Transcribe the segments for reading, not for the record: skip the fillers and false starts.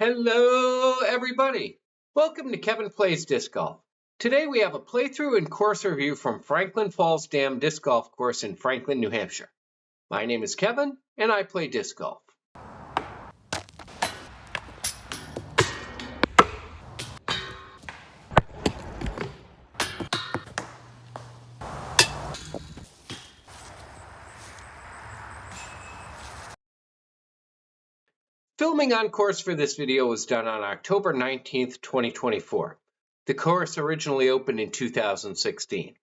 Hello, everybody. Welcome to Kevin Plays Disc Golf. Today we have a playthrough and course review from Franklin Falls Dam Disc Golf Course in Franklin, New Hampshire. My name is Kevin, and I play disc golf. Filming on course for this video was done on October 19th, 2024. The course originally opened in 2016.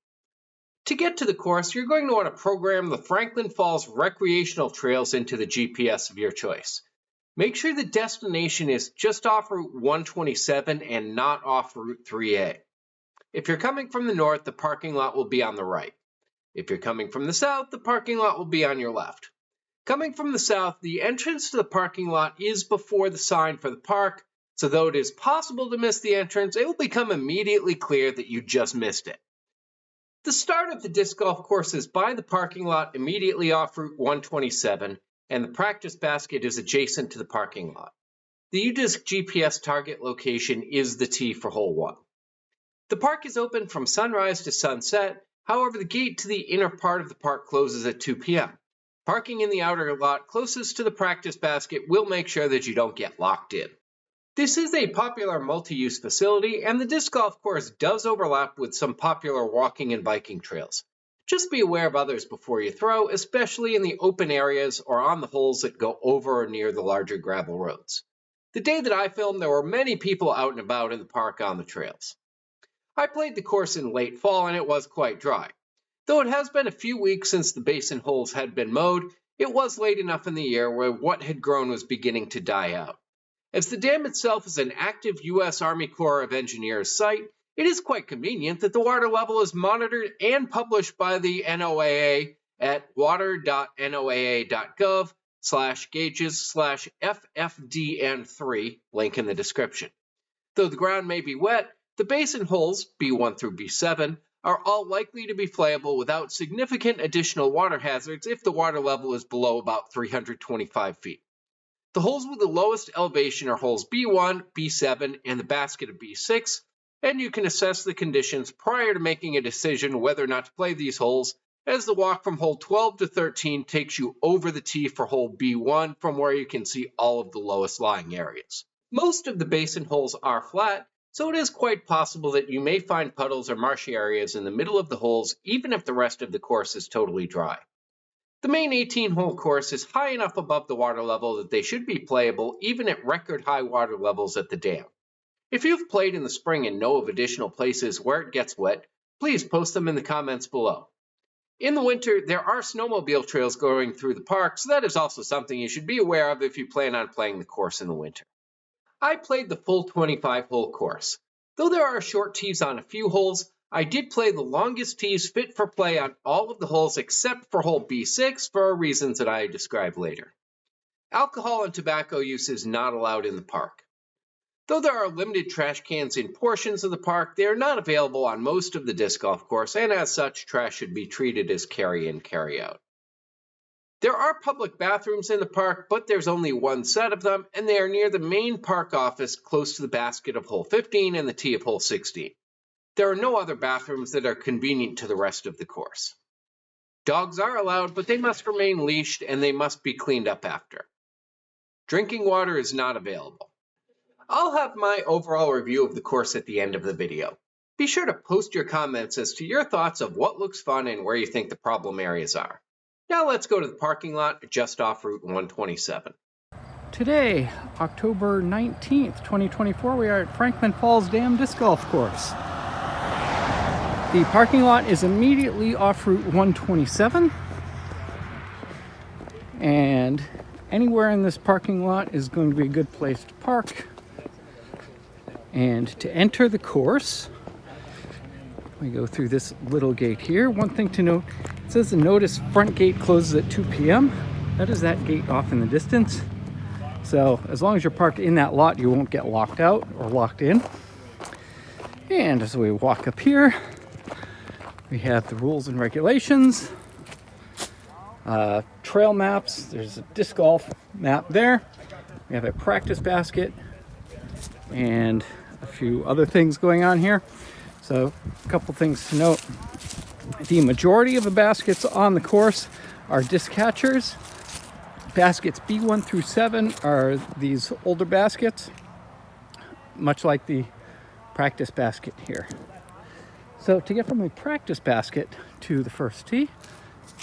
To get to the course, you're going to want to program the Franklin Falls recreational trails into the GPS of your choice. Make sure the destination is just off Route 127 and not off Route 3A. If you're coming from the north, the parking lot will be on the right. If you're coming from the south, the parking lot will be on your left. Coming from the south, the entrance to the parking lot is before the sign for the park, so though it is possible to miss the entrance, it will become immediately clear that you just missed it. The start of the disc golf course is by the parking lot immediately off Route 127, and the practice basket is adjacent to the parking lot. The UDisc GPS target location is the tee for hole 1. The park is open from sunrise to sunset, however the gate to the inner part of the park closes at 2 p.m. Parking in the outer lot closest to the practice basket will make sure that you don't get locked in. This is a popular multi-use facility, and the disc golf course does overlap with some popular walking and biking trails. Just be aware of others before you throw, especially in the open areas or on the holes that go over or near the larger gravel roads. The day that I filmed, there were many people out and about in the park on the trails. I played the course in late fall and it was quite dry. Though it has been a few weeks since the basin holes had been mowed, it was late enough in the year where what had grown was beginning to die out. As the dam itself is an active U.S. Army Corps of Engineers site, it is quite convenient that the water level is monitored and published by the NOAA at water.noaa.gov/gauges/FFDN3, link in the description. Though the ground may be wet, the basin holes, B1 through B7, are all likely to be playable without significant additional water hazards if the water level is below about 325 feet. The holes with the lowest elevation are holes B1, B7, and the basket of B6, and you can assess the conditions prior to making a decision whether or not to play these holes, as the walk from hole 12 to 13 takes you over the tee for hole B1 from where you can see all of the lowest lying areas. Most of the basin holes are flat, so it is quite possible that you may find puddles or marshy areas in the middle of the holes even if the rest of the course is totally dry. The main 18-hole course is high enough above the water level that they should be playable even at record high water levels at the dam. If you've played in the spring and know of additional places where it gets wet, please post them in the comments below. In the winter, there are snowmobile trails going through the park, so that is also something you should be aware of if you plan on playing the course in the winter. I played the full 25-hole course. Though there are short tees on a few holes, I did play the longest tees fit for play on all of the holes except for hole B6 for reasons that I describe later. Alcohol and tobacco use is not allowed in the park. Though there are limited trash cans in portions of the park, they are not available on most of the disc golf course, and as such, trash should be treated as carry-in, carry-out. There are public bathrooms in the park, but there's only one set of them, and they are near the main park office close to the basket of hole 15 and the tee of hole 16. There are no other bathrooms that are convenient to the rest of the course. Dogs are allowed, but they must remain leashed and they must be cleaned up after. Drinking water is not available. I'll have my overall review of the course at the end of the video. Be sure to post your comments as to your thoughts of what looks fun and where you think the problem areas are. Now let's go to the parking lot just off Route 127. Today, October 19th, 2024, we are at Franklin Falls Dam Disc Golf Course. The parking lot is immediately off Route 127, and anywhere in this parking lot is going to be a good place to park. And to enter the course, we go through this little gate here. One thing to note, it says the notice front gate closes at 2 p.m. That is that gate off in the distance. So as long as you're parked in that lot, you won't get locked out or locked in. And as we walk up here, we have the rules and regulations, trail maps. There's a disc golf map there. We have a practice basket, and a few other things going on here. So a couple things to note. The majority of the baskets on the course are disc catchers. Baskets B1 through 7 are these older baskets, much like the practice basket here. So to get from a practice basket to the first tee,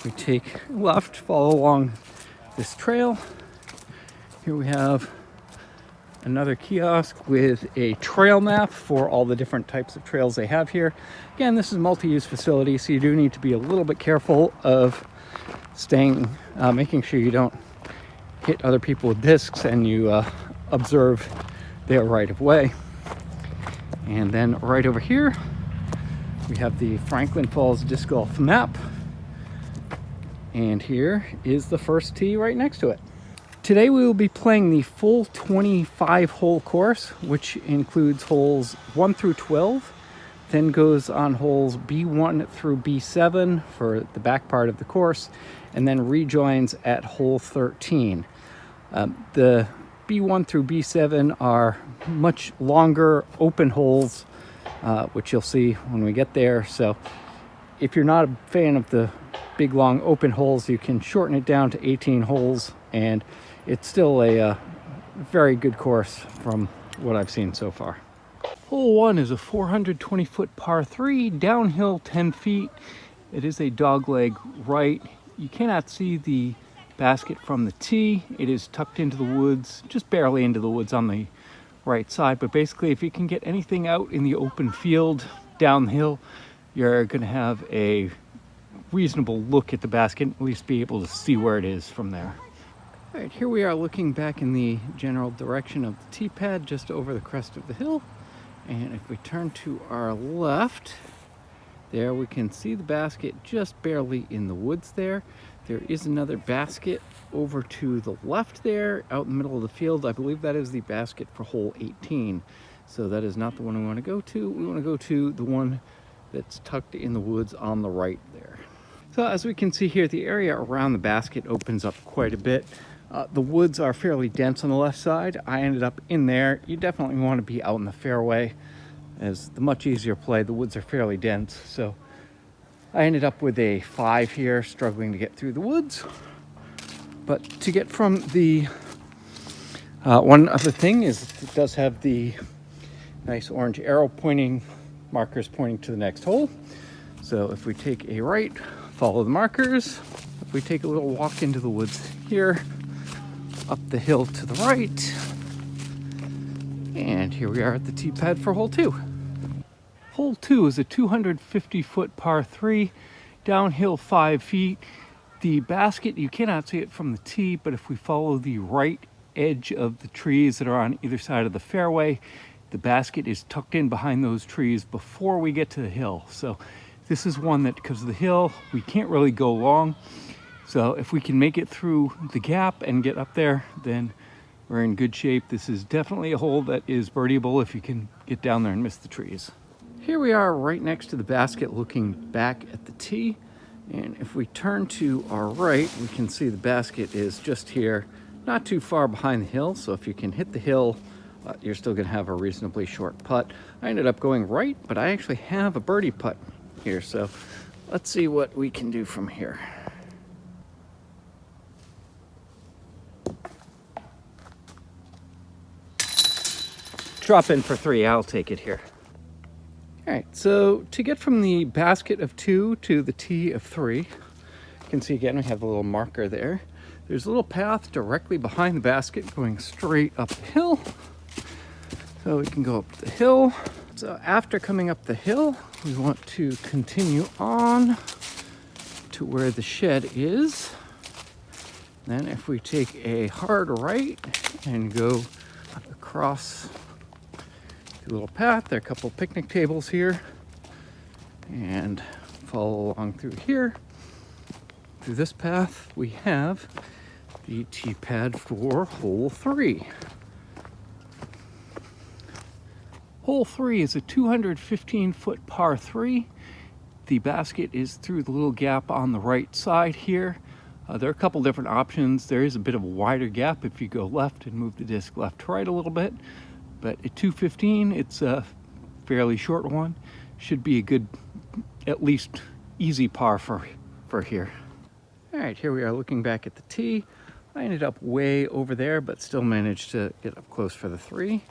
we take left, follow along this trail. Here we have another kiosk with a trail map for all the different types of trails they have here. Again, this is a multi-use facility, so you do need to be a little bit careful of making sure you don't hit other people with discs and you observe their right of way. And then right over here, we have the Franklin Falls Disc Golf map. And here is the first tee right next to it. Today we will be playing the full 25-hole course, which includes holes 1 through 12, then goes on holes B1 through B7 for the back part of the course, and then rejoins at hole 13. The B1 through B7 are much longer open holes, which you'll see when we get there. So if you're not a fan of the big long open holes, you can shorten it down to 18 holes, and it's still a very good course from what I've seen so far. Hole 1 is a 420-foot par 3, downhill 10 feet. It is a dogleg right. You cannot see the basket from the tee. It is tucked into the woods, just barely into the woods on the right side. But basically, if you can get anything out in the open field downhill, you're going to have a reasonable look at the basket, at least be able to see where it is from there. All right, here we are looking back in the general direction of the tee pad just over the crest of the hill. And if we turn to our left, there we can see the basket just barely in the woods there. There is another basket over to the left there out in the middle of the field. I believe that is the basket for hole 18. So that is not the one we want to go to. We want to go to the one that's tucked in the woods on the right there. So as we can see here, the area around the basket opens up quite a bit. The woods are fairly dense on the left side. I ended up in there. You definitely want to be out in the fairway, as the much easier play. The woods are fairly dense, so I ended up with a 5 here, struggling to get through the woods. But to get from the one other thing is it does have the nice orange arrow markers pointing to the next hole. So if we take a right, follow the markers. If we take a little walk into the woods here, up the hill to the right, and here we are at the tee pad for hole 2. Hole 2 is a 250-foot par 3, downhill 5 feet. The basket, you cannot see it from the tee, but if we follow the right edge of the trees that are on either side of the fairway, the basket is tucked in behind those trees before we get to the hill. So this is one that, because of the hill, we can't really go long. So if we can make it through the gap and get up there, then we're in good shape. This is definitely a hole that is birdieable if you can get down there and miss the trees. Here we are right next to the basket looking back at the tee. And if we turn to our right, we can see the basket is just here, not too far behind the hill. So if you can hit the hill, you're still gonna have a reasonably short putt. I ended up going right, but I actually have a birdie putt here. So let's see what we can do from here. Drop in for 3, I'll take it here. All right, so to get from the basket of 2 to the tee of 3, you can see again we have the little marker there. There's a little path directly behind the basket going straight up the hill. So we can go up the hill. So after coming up the hill, we want to continue on to where the shed is. Then if we take a hard right and go across the little path, there are a couple picnic tables here, and follow along through here. Through this path, we have the tee pad for hole 3. Hole 3 is a 215-foot par 3. The basket is through the little gap on the right side here. There are a couple different options. There is a bit of a wider gap if you go left and move the disc left to right a little bit. But at 215, it's a fairly short one. Should be a good, at least easy par for here. All right, here we are looking back at the tee. I ended up way over there, but still managed to get up close for the 3.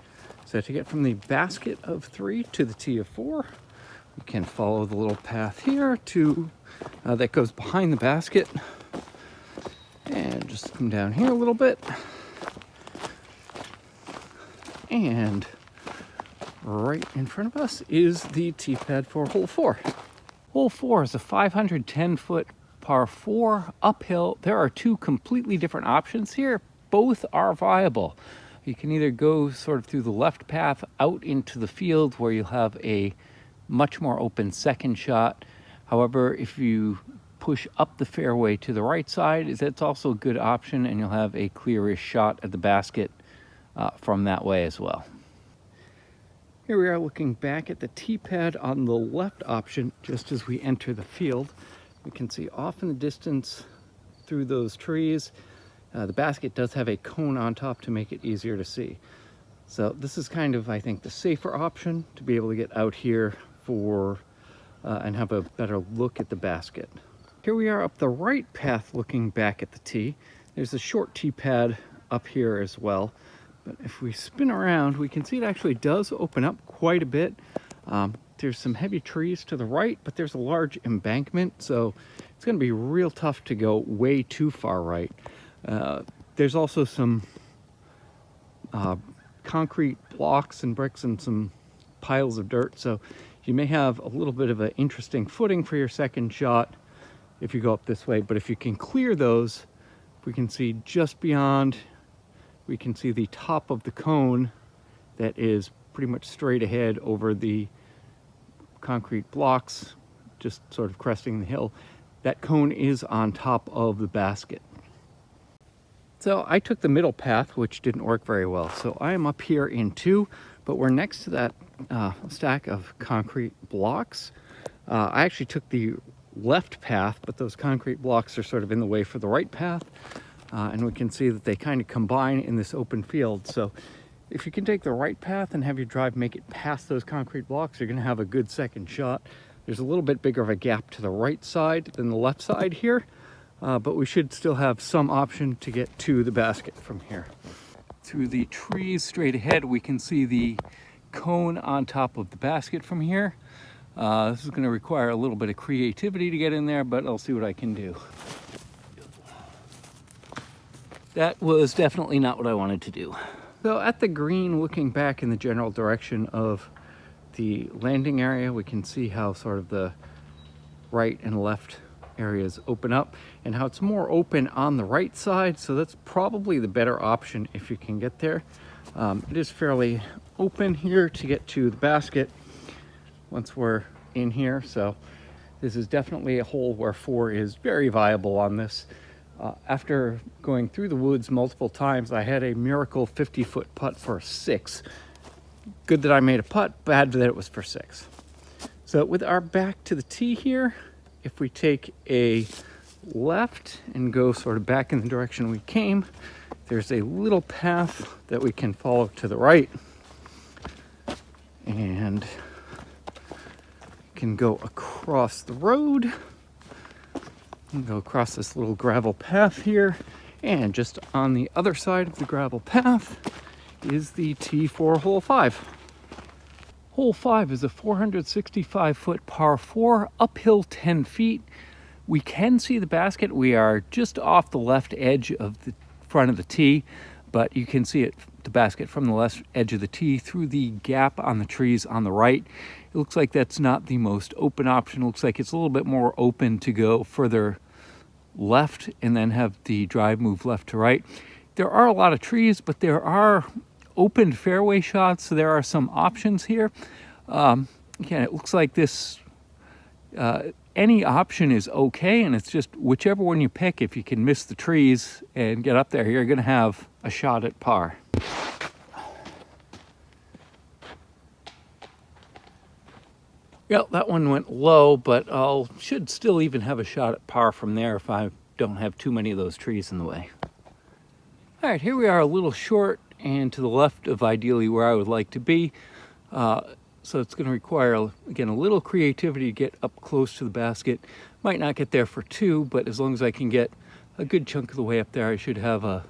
So to get from the basket of 3 to the tee of 4, we can follow the little path here to that goes behind the basket, and just come down here a little bit, and right in front of us is the tee pad for hole 4. Hole 4 is a 510-foot par 4 uphill. There are 2 completely different options here. Both are viable. You can either go sort of through the left path out into the field where you'll have a much more open second shot. However, if you push up the fairway to the right side, that's also a good option, and you'll have a clearish shot at the basket from that way as well. Here we are looking back at the tee pad on the left option just as we enter the field. We can see off in the distance through those trees, the basket does have a cone on top to make it easier to see. So this is kind of, I think, the safer option to be able to get out here for and have a better look at the basket. Here we are up the right path looking back at the tee. There's a short tee pad up here as well. But if we spin around, we can see it actually does open up quite a bit. There's some heavy trees to the right, but there's a large embankment, so it's going to be real tough to go way too far right. There's also some concrete blocks and bricks and some piles of dirt, so you may have a little bit of an interesting footing for your second shot if you go up this way. But if you can clear those, we can see just beyond, we can see the top of the cone that is pretty much straight ahead over the concrete blocks, just sort of cresting the hill. That cone is on top of the basket. So I took the middle path, which didn't work very well. So I am up here in 2, but we're next to that stack of concrete blocks. I actually took the left path, but those concrete blocks are sort of in the way for the right path. And we can see that they kind of combine in this open field. So if you can take the right path and have your drive make it past those concrete blocks, you're going to have a good second shot. There's a little bit bigger of a gap to the right side than the left side here, but we should still have some option to get to the basket from here. Through the trees straight ahead, we can see the cone on top of the basket from here. This is going to require a little bit of creativity to get in there, but I'll see what I can do. That was definitely not what I wanted to do. So at the green, looking back in the general direction of the landing area, we can see how sort of the right and left areas open up and how it's more open on the right side. So that's probably the better option if you can get there. It is fairly open here to get to the basket once we're in here. So this is definitely a hole where 4 is very viable on this. After going through the woods multiple times, I had a miracle 50-foot putt for 6. Good that I made a putt, bad that it was for 6. So with our back to the tee here, if we take a left and go sort of back in the direction we came, there's a little path that we can follow to the right. And can go across the road. And go across this little gravel path here, and just on the other side of the gravel path is the tee for hole 5. Hole 5 is a 465-foot par 4, uphill 10 feet. We can see the basket. We are just off the left edge of the front of the tee, but you can see the basket from the left edge of the tee through the gap on the trees on the right. It looks like that's not the most open option. It looks like it's a little bit more open to go further left and then have the drive move left to right. There are a lot of trees, but there are open fairway shots, so there are some options here. Again, it looks like this, any option is okay, and it's just whichever one you pick. If you can miss the trees and get up there, you're going to have a shot at par. Well, that one went low, but should still even have a shot at par from there if I don't have too many of those trees in the way. All right, here we are a little short and to the left of ideally where I would like to be. So it's going to require, again, a little creativity to get up close to the basket. Might not get there for 2, but as long as I can get a good chunk of the way up there, I should have a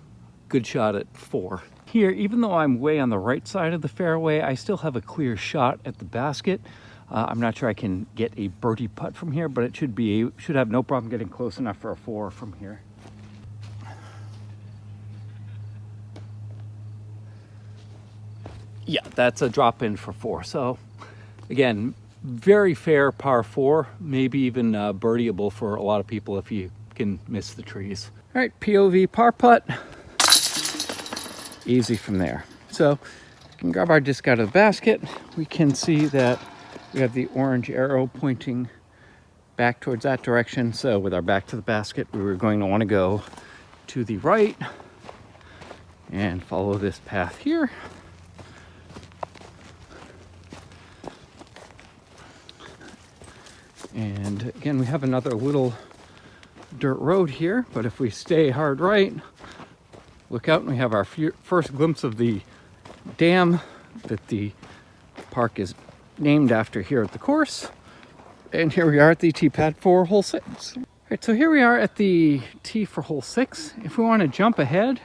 good shot at 4. Here, even though I'm way on the right side of the fairway, I still have a clear shot at the basket. I'm not sure I can get a birdie putt from here, but it should have no problem getting close enough for a 4 from here. Yeah, that's a drop in for 4. So again, very fair par 4, maybe even birdieable for a lot of people if you can miss the trees. All right, POV par putt. Easy from there. So we can grab our disc out of the basket. We can see that we have the orange arrow pointing back towards that direction. So with our back to the basket, we were going to want to go to the right and follow this path here. And again, we have another little dirt road here, but if we stay hard right, look out and we have our first glimpse of the dam that the park is named after here at the course. And here we are at the tee pad for hole 6. All right, so here we are at the tee for hole 6. If we want to jump ahead,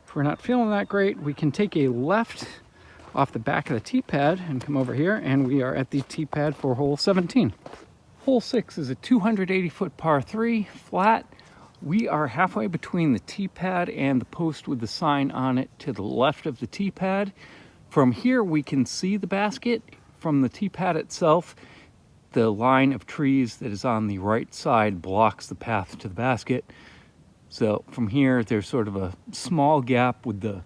if we're not feeling that great, we can take a left off the back of the tee pad and come over here, and we are at the tee pad for hole 17. Hole 6 is a 280-foot par 3, flat. We are halfway between the tee pad and the post with the sign on it to the left of the tee pad. From here, we can see the basket. From the tee pad itself, the line of trees that is on the right side blocks the path to the basket. So from here, there's sort of a small gap with the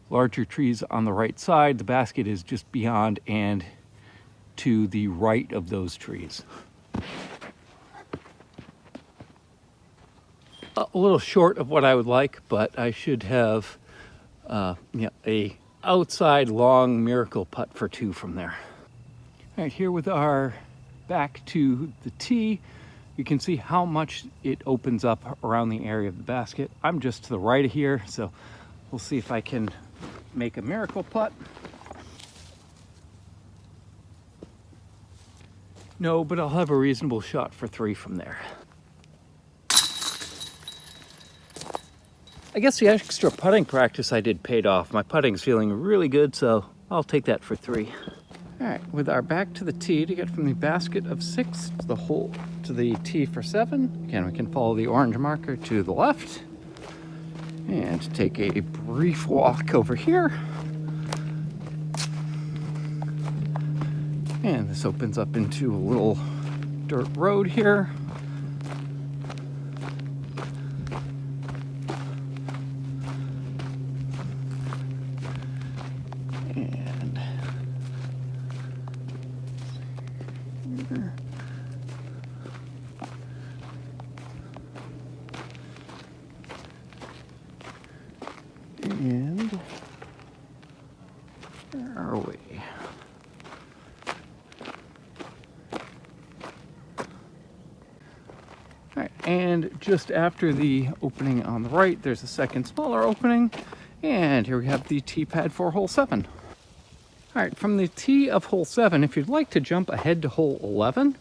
larger trees on the right side. The basket is just beyond and to the right of those trees. A little short of what I would like, but I should have a outside long miracle putt for 2 from there. All right, here with our back to the tee, you can see how much it opens up around the area of the basket. I'm just to the right of here, so we'll see if I can make a miracle putt. No, but I'll have a reasonable shot for 3 from there. I guess the extra putting practice I did paid off. My putting's feeling really good, so I'll take that for 3. All right, with our back to the tee to get from the basket of 6 to the hole to the tee for 7. Again, we can follow the orange marker to the left and take a brief walk over here. And this opens up into a little dirt road here. And where are we? And just after the opening on the right, there's a second smaller opening. And here we have the tee pad for hole 7. All right, from the tee of hole 7, if you'd like to jump ahead to hole 11,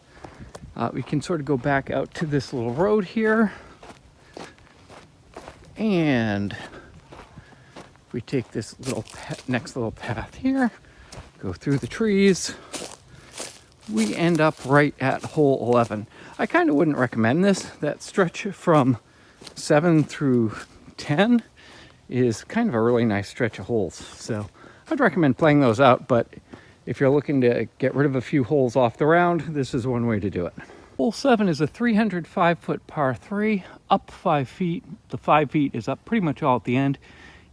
we can sort of go back out to this little road here. And if we take this next little path here, go through the trees, we end up right at hole 11. I kind of wouldn't recommend this. That stretch from 7 through 10 is kind of a really nice stretch of holes. So I'd recommend playing those out, but if you're looking to get rid of a few holes off the round, this is one way to do it. Hole 7 is a 305-foot par 3, up 5 feet. The 5 feet is up pretty much all at the end.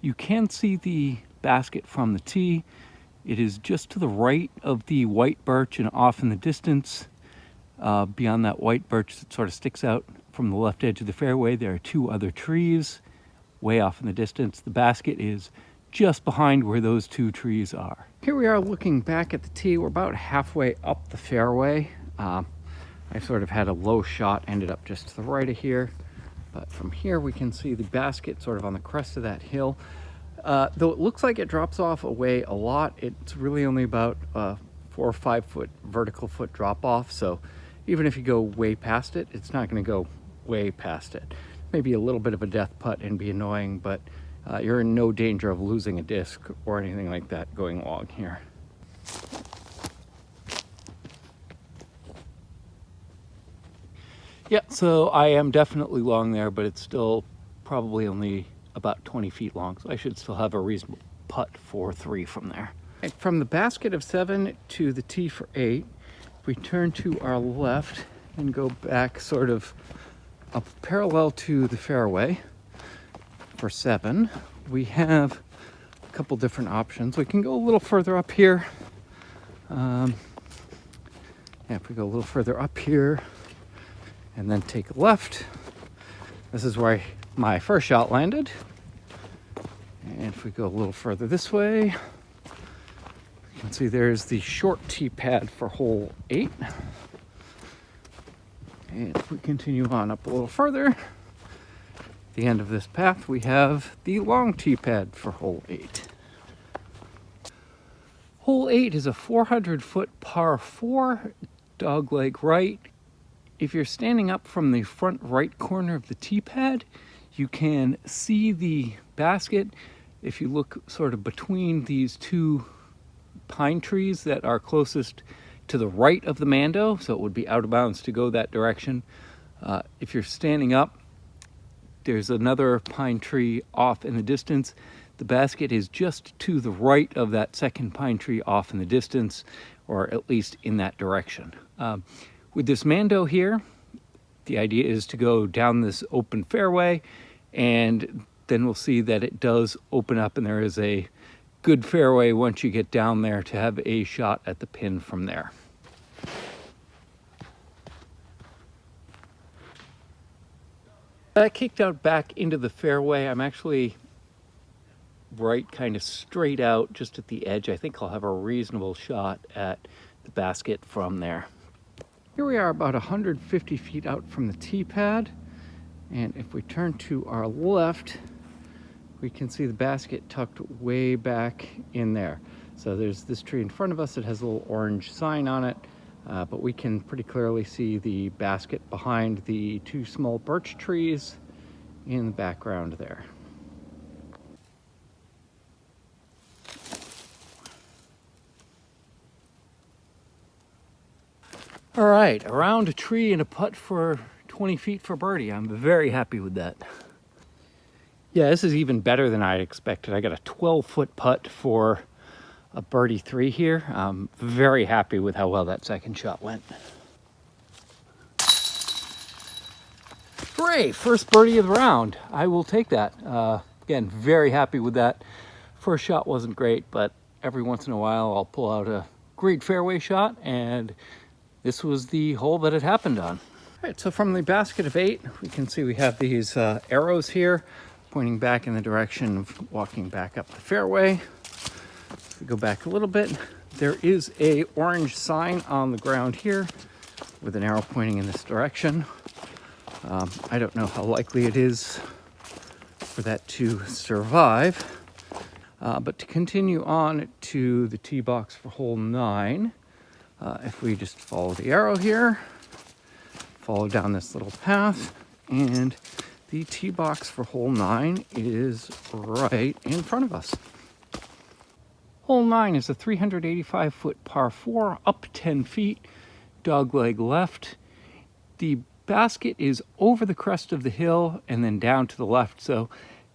You can see the basket from the tee. It is just to the right of the white birch and off in the distance. Beyond that white birch that sort of sticks out from the left edge of the fairway, there are 2 other trees way off in the distance. The basket is just behind where those 2 trees are. Here we are looking back at the tee. We're about halfway up the fairway. I sort of had a low shot, ended up just to the right of here. But from here we can see the basket sort of on the crest of that hill. Though it looks like it drops off away a lot, it's really only about 4 or 5 foot vertical foot drop off. So even if you go way past it, it's not going to go way past it. Maybe a little bit of a death putt and be annoying, but you're in no danger of losing a disc or anything like that going along here. Yeah, so I am definitely long there, but it's still probably only about 20 feet long, so I should still have a reasonable putt for 3 from there. And from the basket of 7 to the tee for 8, if we turn to our left and go back sort of up parallel to the fairway for 7, we have a couple different options. We can go a little further up here. Yeah, if we go a little further up here and then take a left, this is where my first shot landed. And if we go a little further this way, you can see there's the short tee pad for hole 8. And if we continue on up a little further, at the end of this path, we have the long tee pad for hole 8. Hole 8 is a 400-foot par 4, dogleg right. If you're standing up from the front right corner of the tee pad, you can see the basket. If you look sort of between these 2 pine trees that are closest to the right of the Mando, so it would be out of bounds to go that direction. If you're standing up, there's another pine tree off in the distance. The basket is just to the right of that second pine tree off in the distance, or at least in that direction. With this Mando here, the idea is to go down this open fairway, and then we'll see that it does open up and there is a good fairway once you get down there to have a shot at the pin from there. I kicked out back into the fairway. I'm actually right kind of straight out just at the edge. I think I'll have a reasonable shot at the basket from there. Here we are about 150 feet out from the tee pad, and if we turn to our left, we can see the basket tucked way back in there. So there's this tree in front of us that has a little orange sign on it, but we can pretty clearly see the basket behind the 2 small birch trees in the background there. All right, around a tree and a putt for 20 feet for birdie. I'm very happy with that. Yeah, this is even better than I expected. I got a 12-foot putt for a birdie 3 here. I'm very happy with how well that second shot went. Hooray, first birdie of the round. I will take that. Again, very happy with that. First shot wasn't great, but every once in a while I'll pull out a great fairway shot, and this was the hole that it happened on. All right, so from the basket of 8, we can see we have these arrows here pointing back in the direction of walking back up the fairway. If we go back a little bit, there is a orange sign on the ground here with an arrow pointing in this direction. I don't know how likely it is for that to survive, but to continue on to the tee box for hole 9, if we just follow the arrow here, follow down this little path, and the tee box for hole 9 is right in front of us. Hole 9 is a 385-foot par 4, up 10 feet, dogleg left. The basket is over the crest of the hill and then down to the left, so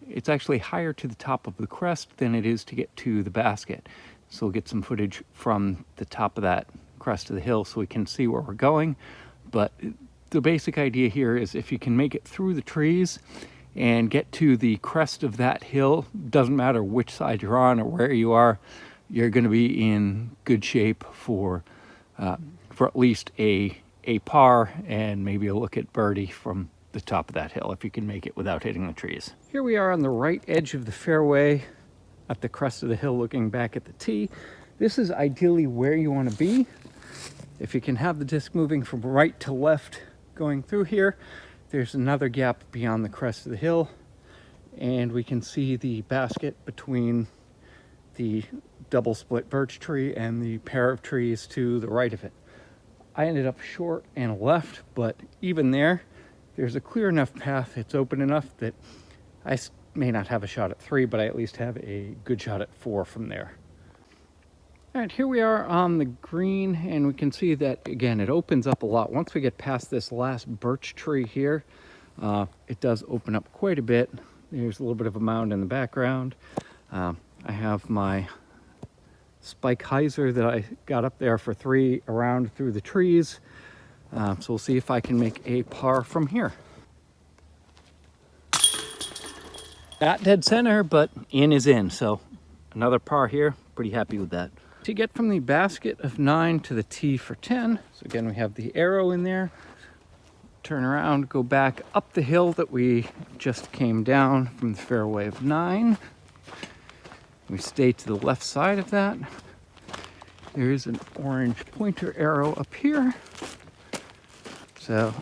it's actually higher to the top of the crest than it is to get to the basket. So we'll get some footage from the top of that crest of the hill so we can see where we're going. But the basic idea here is if you can make it through the trees and get to the crest of that hill, doesn't matter which side you're on or where you are, you're going to be in good shape for at least a par and maybe a look at birdie from the top of that hill if you can make it without hitting the trees. Here we are on the right edge of the fairway at the crest of the hill looking back at the tee. This is ideally where you want to be. If you can have the disc moving from right to left going through here, there's another gap beyond the crest of the hill. and we can see the basket between the double split birch tree and the pair of trees to the right of it. I ended up short and left, but even there's a clear enough path, it's open enough that I may not have a shot at 3, but I at least have a good shot at 4 from there. All right, here we are on the green, and we can see that, again, it opens up a lot. Once we get past this last birch tree here, it does open up quite a bit. There's a little bit of a mound in the background. I have my spike hyzer that I got up there for 3 around through the trees. So we'll see if I can make a par from here. Not dead center, but in is in. So another par here, pretty happy with that. To get from the basket of 9 to the tee for 10, so again, we have the arrow in there. Turn around, go back up the hill that we just came down from the fairway of 9. We stay to the left side of that. There is an orange pointer arrow up here. So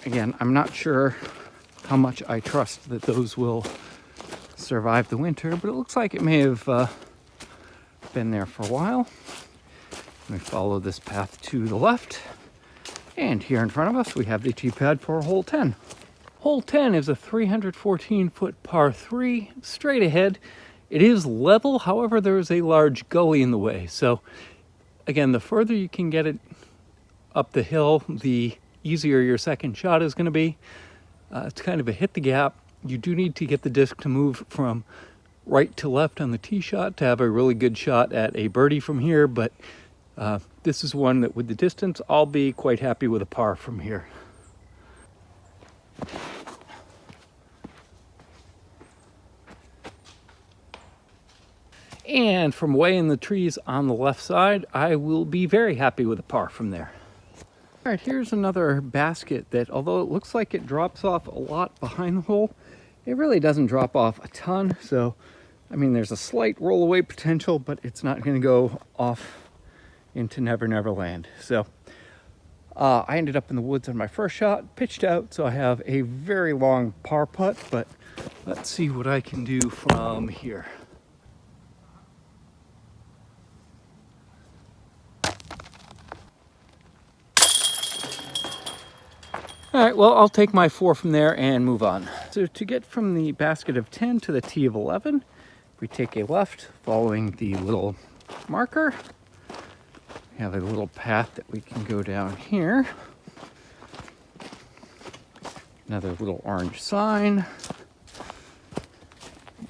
again, I'm not sure how much I trust that those will survive the winter, but it looks like it may have been there for a while. We follow this path to the left, and here in front of us we have the tee pad for hole 10. Hole 10 is a 314-foot par 3 straight ahead. It is level, however, there is a large gully in the way. So again, the further you can get it up the hill, the easier your second shot is going to be. It's kind of a hit the gap. You do need to get the disc to move from right to left on the tee shot to have a really good shot at a birdie from here, but this is one that with the distance, I'll be quite happy with a par from here. And from way in the trees on the left side, I will be very happy with a par from there. All right, here's another basket that, although it looks like it drops off a lot behind the hole, it really doesn't drop off a ton. So, I mean, there's a slight roll away potential, but it's not going to go off into Never Never Land. So I ended up in the woods on my first shot, pitched out, so I have a very long par putt, but let's see what I can do from here. All right, well, I'll take my 4 from there and move on. So to get from the basket of 10 to the tee of 11, we take a left following the little marker. We have a little path that we can go down here. Another little orange sign.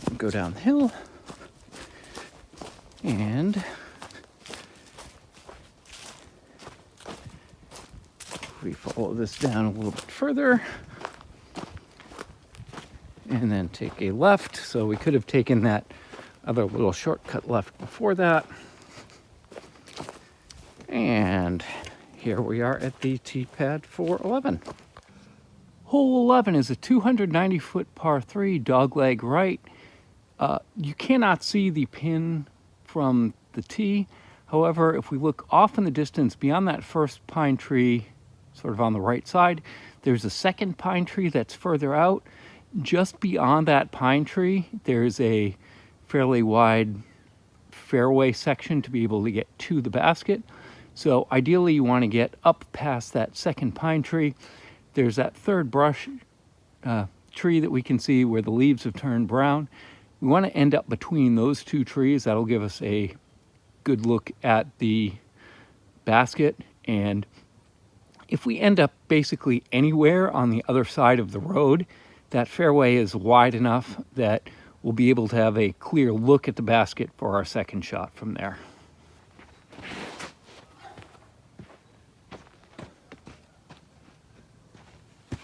And go down the hill. And we follow this down a little bit further and then take a left. So we could have taken that other little shortcut left before that. And here we are at the tee pad for 11. Hole 11 is a 290-foot par 3 dogleg right. You cannot see the pin from the tee. However, if we look off in the distance beyond that first pine tree, sort of on the right side, there's a second pine tree that's further out. Just beyond that pine tree, there's a fairly wide fairway section to be able to get to the basket. So ideally you want to get up past that second pine tree. There's that third brush tree that we can see where the leaves have turned brown. We want to end up between those two trees. That'll give us a good look at the basket. And if we end up basically anywhere on the other side of the road, that fairway is wide enough that we'll be able to have a clear look at the basket for our second shot from there.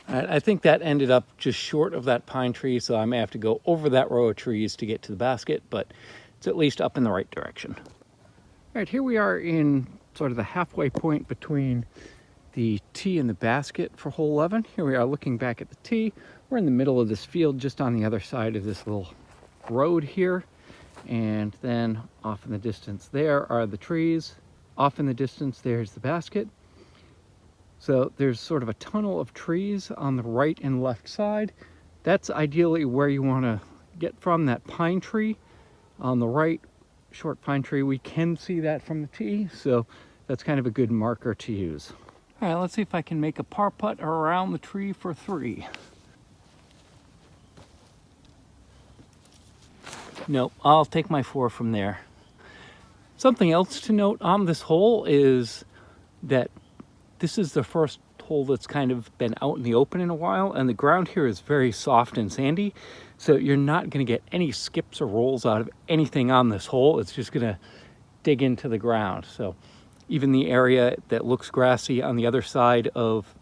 I think that ended up just short of that pine tree, so I may have to go over that row of trees to get to the basket, but it's at least up in the right direction. All right, here we are in sort of the halfway point between the tee and the basket for hole 11. Here we are looking back at the tee. We're in the middle of this field, just on the other side of this little road here. And then off in the distance there are the trees. Off in the distance there's the basket. So there's sort of a tunnel of trees on the right and left side. that's ideally where you want to get from, that pine tree on the right, short pine tree. We can see that from the tee, so that's kind of a good marker to use. All right, let's see if I can make a par putt around the tree for 3. Nope, I'll take my 4 from there. Something else to note on this hole is that this is the first hole that's kind of been out in the open in a while, and the ground here is very soft and sandy, so you're not going to get any skips or rolls out of anything on this hole. It's just going to dig into the ground. So even the area that looks grassy on the other side of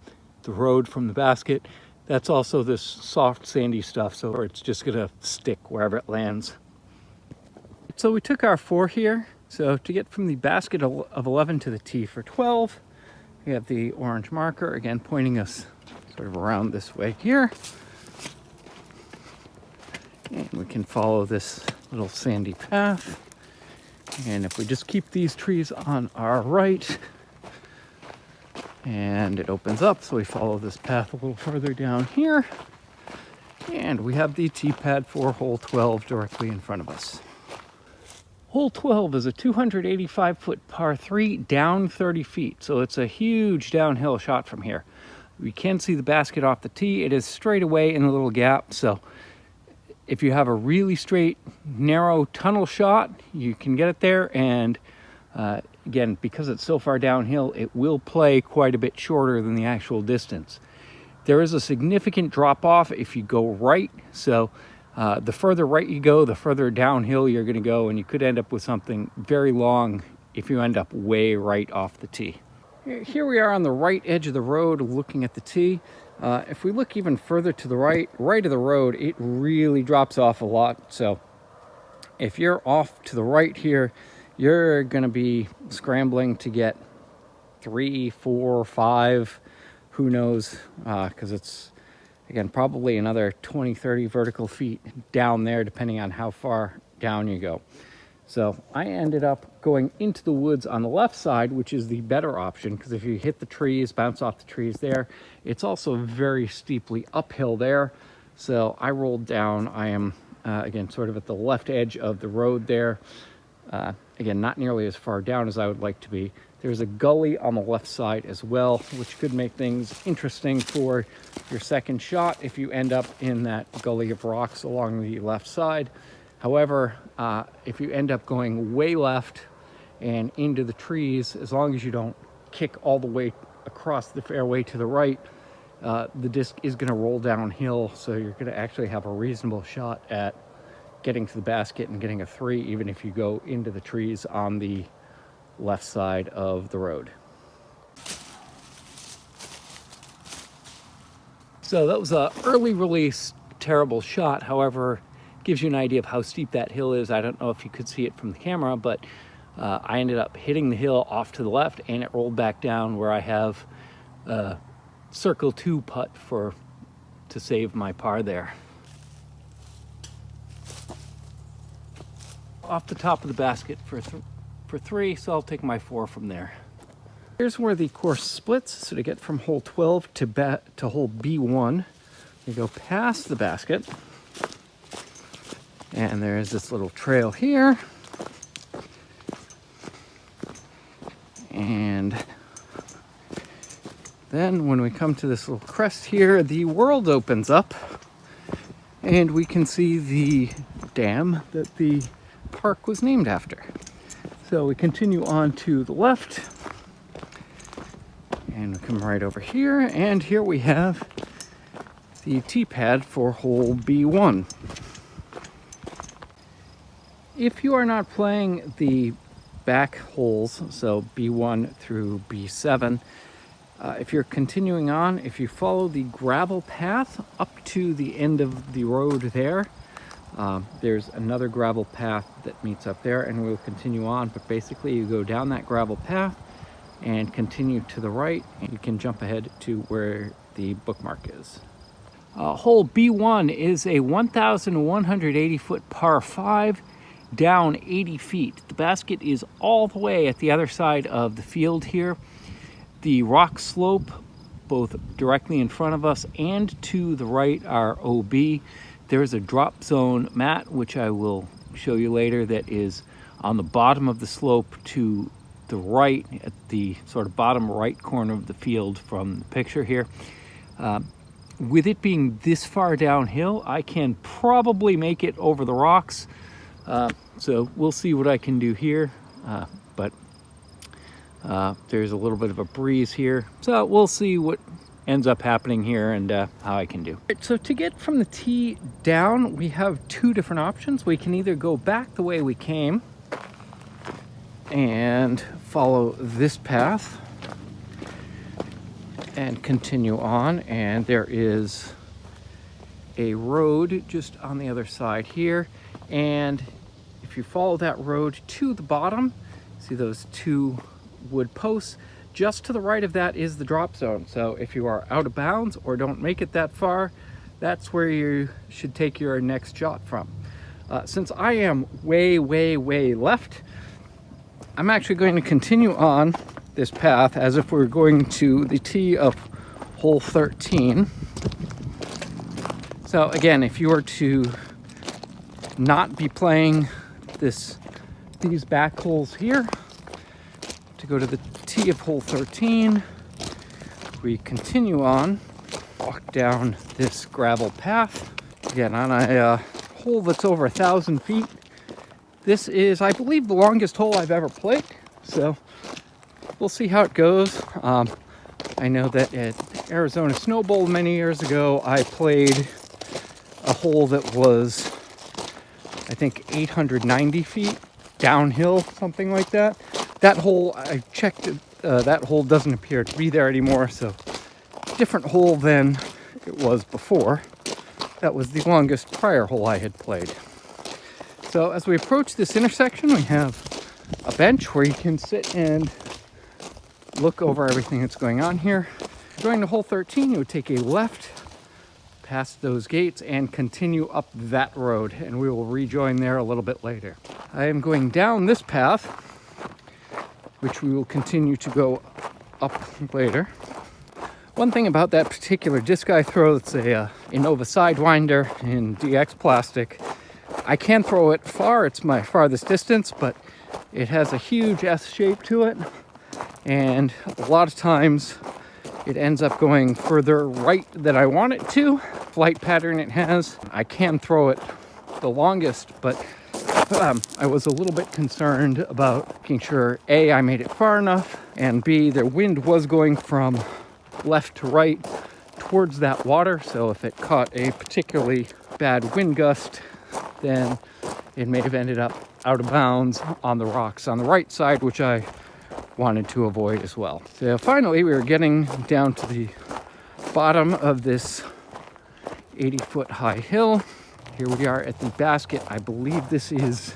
the road from the basket, that's also this soft sandy stuff, so it's just going to stick wherever it lands. So we took our 4 here. So to get from the basket of 11 to the tee for 12, we have the orange marker, again pointing us sort of around this way here. And we can follow this little sandy path. And if we just keep these trees on our right, and it opens up, so we follow this path a little further down here. And we have the tee pad for hole 12 directly in front of us. Hole 12 is a 285-foot par 3 down 30 feet, so it's a huge downhill shot from here. We can see the basket off the tee. It is straight away in a little gap, so if you have a really straight, narrow tunnel shot, you can get it there, and again, because it's so far downhill, it will play quite a bit shorter than the actual distance. There is a significant drop-off if you go right, so the further right you go, the further downhill you're going to go, and you could end up with something very long if you end up way right off the tee. Here we are on the right edge of the road looking at the tee. If we look even further to the right of the road, it really drops off a lot. So if you're off to the right here, you're going to be scrambling to get 3, 4, 5, who knows, because it's, again, probably another 20, 30 vertical feet down there, depending on how far down you go. So I ended up going into the woods on the left side, which is the better option, because if you hit the trees, bounce off the trees there, it's also very steeply uphill there. So I rolled down. I am, again, sort of at the left edge of the road there. Again, not nearly as far down as I would like to be. There's a gully on the left side as well, which could make things interesting for your second shot if you end up in that gully of rocks along the left side. However, if you end up going way left and into the trees, as long as you don't kick all the way across the fairway to the right, the disc is going to roll downhill, so you're going to actually have a reasonable shot at getting to the basket and getting a 3, even if you go into the trees on the left side of the road. So that was an early release terrible shot. However, gives you an idea of how steep that hill is. I don't know if you could see it from the camera, but I ended up hitting the hill off to the left, and it rolled back down where I have a circle 2 putt to save my par there. Off the top of the basket for 3, so I'll take my 4 from there. Here's where the course splits. So to get from hole 12 to hole B1, you go past the basket, and there's this little trail here, and then when we come to this little crest here, the world opens up, and we can see the dam that the park was named after. So we continue on to the left, and we come right over here, and here we have the tee pad for hole B1. If you are not playing the back holes, so B1 through B7, if you're continuing on, if you follow the gravel path up to the end of the road there, there's another gravel path that meets up there, and we'll continue on. But basically you go down that gravel path and continue to the right, and you can jump ahead to where the bookmark is. Hole B1 is a 1,180 foot par 5 down 80 feet. The basket is all the way at the other side of the field here. The rock slope both directly in front of us and to the right are OB. There's a drop zone mat, which I will show you later, that is on the bottom of the slope to the right, at the sort of bottom right corner of the field from the picture here. With it being this far downhill, I can probably make it over the rocks. So we'll see what I can do here. But there's a little bit of a breeze here. So we'll see what ends up happening here and how I can do. So to get from the tee down, we have two different options. We can either go back the way we came and follow this path and continue on, and there is a road just on the other side here, and if you follow that road to the bottom, see those two wood posts, just to the right of that is the drop zone. So if you are out of bounds or don't make it that far, that's where you should take your next shot from. Since I am way left, I'm actually going to continue on this path as if we're going to the tee of hole 13. So again, if you were to not be playing these back holes here, to go to the tee of hole 13, we continue on, walk down this gravel path, again on a hole that's over 1,000 feet. This is, I believe, the longest hole I've ever played, so we'll see how it goes. I know that at Arizona Snow Bowl many years ago, I played a hole that was, I think, 890 feet downhill, something like that. That hole, I checked, that hole doesn't appear to be there anymore, so different hole than it was before. That was the longest prior hole I had played. So as we approach this intersection, we have a bench where you can sit and look over everything that's going on here. Going to hole 13, you would take a left past those gates and continue up that road, and we will rejoin there a little bit later. I am going down this path, which we will continue to go up later. One thing about that particular disc I throw, it's a Innova Sidewinder in DX plastic. I can throw it far, it's my farthest distance, but it has a huge S shape to it, and a lot of times it ends up going further right than I want it to. Flight pattern it has. I can throw it the longest, but I was a little bit concerned about making sure A, I made it far enough, and B, the wind was going from left to right towards that water, so if it caught a particularly bad wind gust, then it may have ended up out of bounds on the rocks on the right side, which I wanted to avoid as well. So finally, we are getting down to the bottom of this 80-foot high hill. Here we are at the basket. I believe this is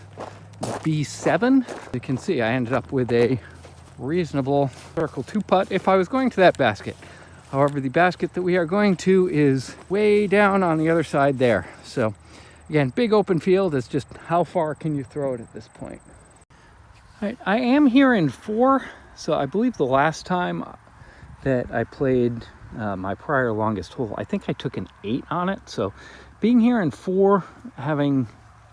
B7. You can see I ended up with a reasonable circle 2-putt if I was going to that basket. However, the basket that we are going to is way down on the other side there. So again, big open field. It's just how far can you throw it at this point. All right, I am here in 4. So I believe the last time that I played my prior longest hole, I think I took an 8 on it. So being here in 4, having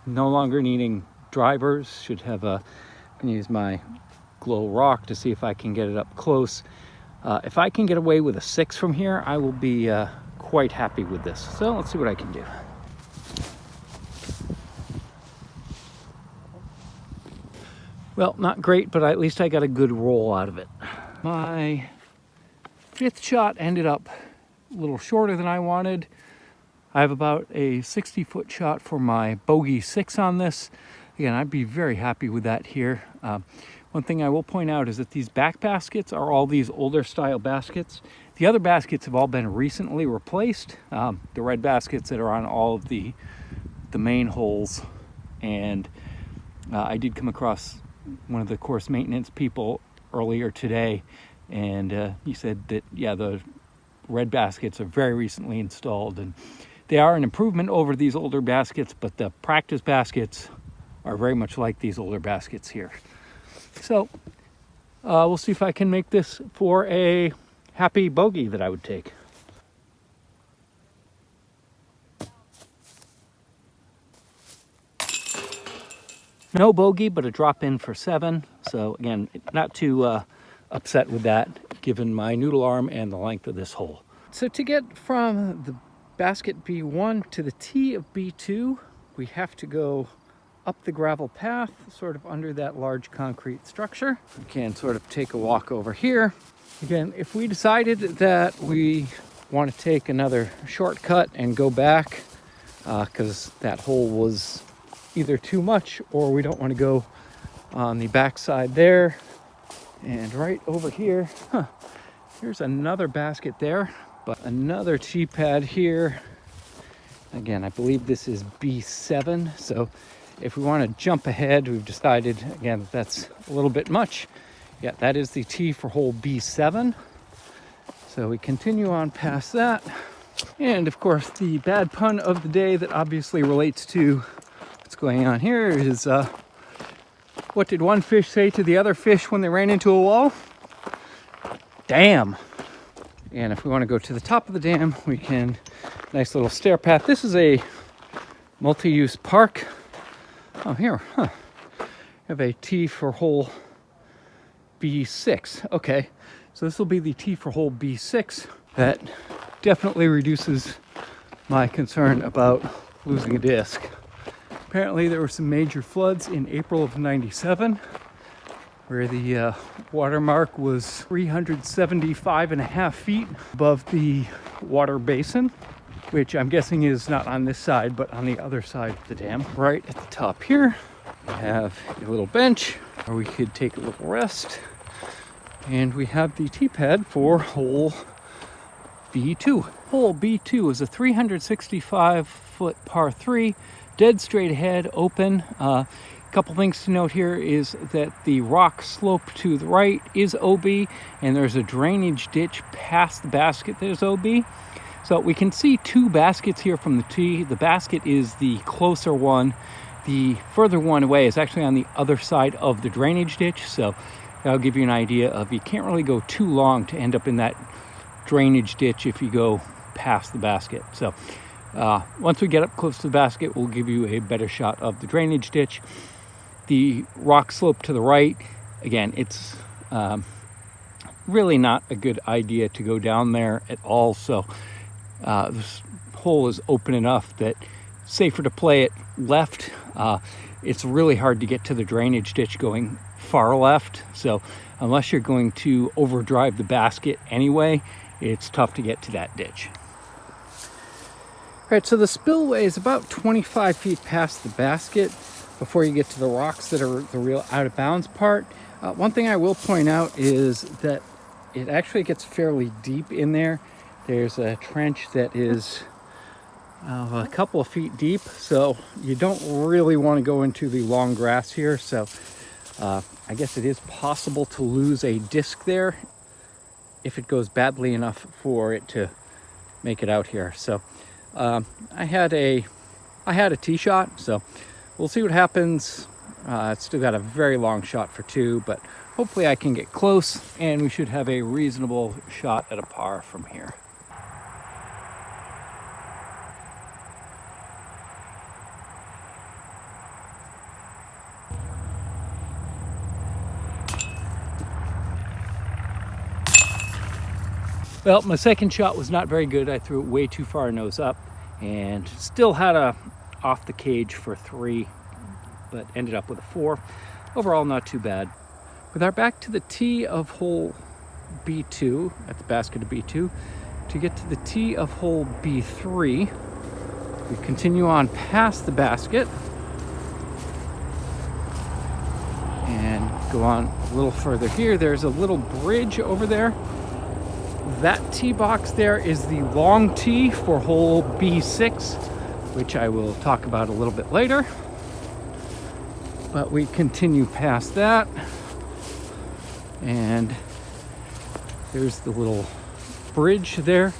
no longer needing drivers, should have I can use my glow rock to see if I can get it up close. If I can get away with a 6 from here, I will be quite happy with this. So let's see what I can do. Well, not great, but at least I got a good roll out of it. My 5th shot ended up a little shorter than I wanted. I have about a 60-foot shot for my bogey 6 on this. Again, I'd be very happy with that here. One thing I will point out is that these back baskets are all these older style baskets. The other baskets have all been recently replaced. The red baskets that are on all of the main holes. And I did come across one of the course maintenance people earlier today, and he said that, yeah, the red baskets are very recently installed, and they are an improvement over these older baskets, but the practice baskets are very much like these older baskets here. So we'll see if I can make this for a happy bogey that I would take. No bogey, but a drop in for 7. So again, not too upset with that, given my noodle arm and the length of this hole. So to get from the basket B1 to the tee of B2, we have to go up the gravel path, sort of under that large concrete structure. We can sort of take a walk over here. Again, if we decided that we want to take another shortcut and go back, because that hole was either too much or we don't want to go on the back side there. And right over here, here's another basket there, but another tee pad here. Again, I believe this is B7. So if we want to jump ahead, we've decided, again, that's a little bit much. Yeah, that is the tee for hole B7. So we continue on past that. And of course, the bad pun of the day that obviously relates to what's going on here is, what did one fish say to the other fish when they ran into a wall? Damn. And if we want to go to the top of the dam, we can, nice little stair path. This is a multi-use park. Oh, here, have a tee for hole B6. Okay, so this will be the tee for hole B6. That definitely reduces my concern about losing a disc. Apparently there were some major floods in April of '97 where the water mark was 375.5 feet above the water basin, which I'm guessing is not on this side, but on the other side of the dam. Right at the top here, we have a little bench where we could take a little rest. And we have the tee pad for hole B2. Hole B2 is a 365-foot par 3, dead straight ahead, open. A couple things to note here is that the rock slope to the right is OB, and there's a drainage ditch past the basket that is OB. So we can see 2 baskets here from the tee. The basket is the closer one. The further one away is actually on the other side of the drainage ditch. So that'll give you an idea of, you can't really go too long to end up in that drainage ditch if you go past the basket. So once we get up close to the basket, we'll give you a better shot of the drainage ditch. The rock slope to the right, again, it's really not a good idea to go down there at all. So this hole is open enough that it's safer to play it left. It's really hard to get to the drainage ditch going far left. So unless you're going to overdrive the basket anyway, it's tough to get to that ditch. All right, so the spillway is about 25 feet past the basket before you get to the rocks that are the real out of bounds part. One thing I will point out is that it actually gets fairly deep in there. There's a trench that is a couple of feet deep, so you don't really want to go into the long grass here. So I guess it is possible to lose a disc there if it goes badly enough for it to make it out here. So I had a tee shot, so we'll see what happens. It's still got a very long shot for 2, but hopefully I can get close and we should have a reasonable shot at a par from here. Well, my second shot was not very good. I threw it way too far nose up and still had a off the cage for 3, but ended up with a 4. Overall, not too bad. With our back to the tee of hole B2, at the basket of B2, to get to the tee of hole B3, we continue on past the basket and go on a little further here. There's a little bridge over there. That tee box there is the long tee for hole B6, which I will talk about a little bit later. But we continue past that, and there's the little bridge there.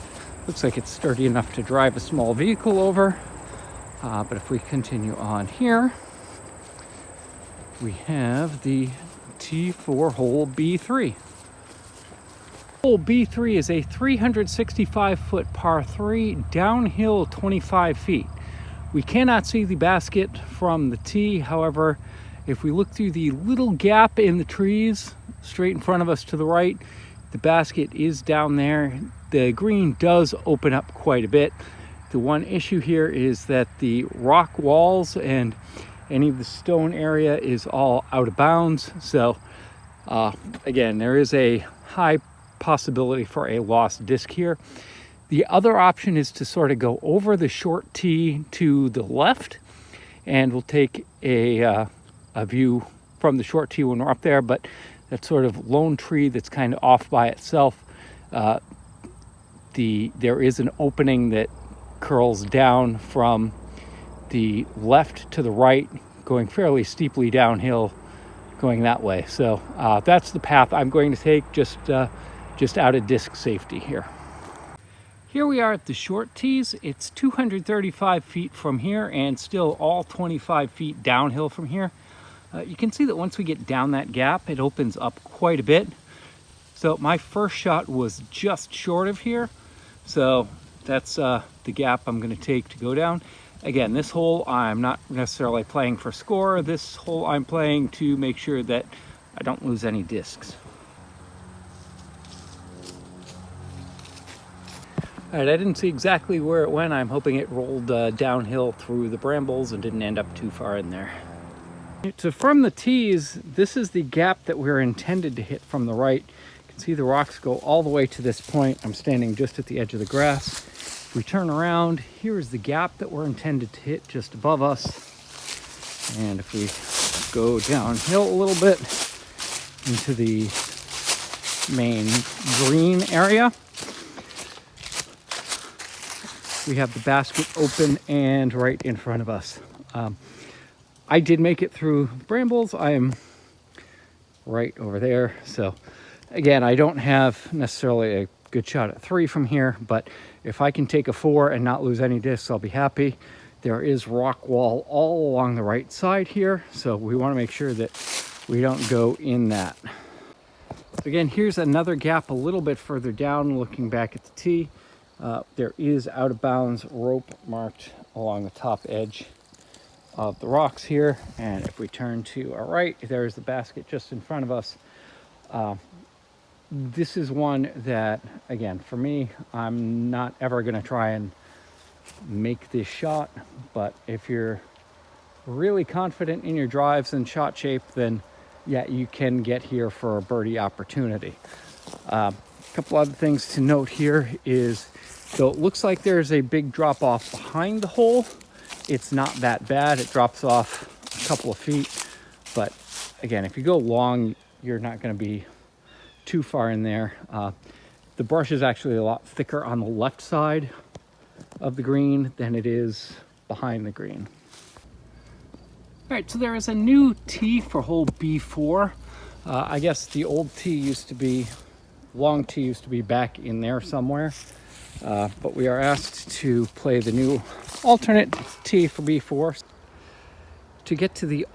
Looks like it's sturdy enough to drive a small vehicle over. But if we continue on here, we have the tee for hole B3. Hole B3 is a 365-foot par 3, downhill 25 feet. We cannot see the basket from the tee. However, if we look through the little gap in the trees straight in front of us to the right, the basket is down there. The green does open up quite a bit. The one issue here is that the rock walls and any of the stone area is all out of bounds. So again, there is a high possibility for a lost disc here. The other option is to sort of go over the short tee to the left, and we'll take a view from the short tee when we're up there, but that sort of lone tree that's kind of off by itself, there is an opening that curls down from the left to the right, going fairly steeply downhill, going that way. So that's the path I'm going to take, just out of disc safety here. Here we are at the short tees. It's 235 feet from here and still all 25 feet downhill from here. You can see that once we get down that gap, it opens up quite a bit. So my first shot was just short of here. So that's the gap I'm going to take to go down. Again, this hole I'm not necessarily playing for score. This hole I'm playing to make sure that I don't lose any discs. All right, I didn't see exactly where it went. I'm hoping it rolled downhill through the brambles and didn't end up too far in there. So from the tees, this is the gap that we're intended to hit from the right. You can see the rocks go all the way to this point. I'm standing just at the edge of the grass. If we turn around, here is the gap that we're intended to hit just above us. And if we go downhill a little bit into the main green area, we have the basket open and right in front of us. I did make it through brambles. I am right over there. So again, I don't have necessarily a good shot at 3 from here, but if I can take a 4 and not lose any discs, I'll be happy. There is rock wall all along the right side here, so we want to make sure that we don't go in that. Again, here's another gap a little bit further down, looking back at the tee. There is out of bounds rope marked along the top edge of the rocks here, and if we turn to our right, there's the basket just in front of us. This is one that, again, for me, I'm not ever going to try and make this shot, but if you're really confident in your drives and shot shape, then yeah, you can get here for a birdie opportunity. A couple other things to note here is, so it looks like there's a big drop off behind the hole. It's not that bad. It drops off a couple of feet, but again, if you go long, you're not going to be too far in there. The brush is actually a lot thicker on the left side of the green than it is behind the green. All right, so there is a new tee for hole B4. I guess the old tee used to be, long tee used to be back in there somewhere. But we are asked to play the new alternate tee for B4. To get to the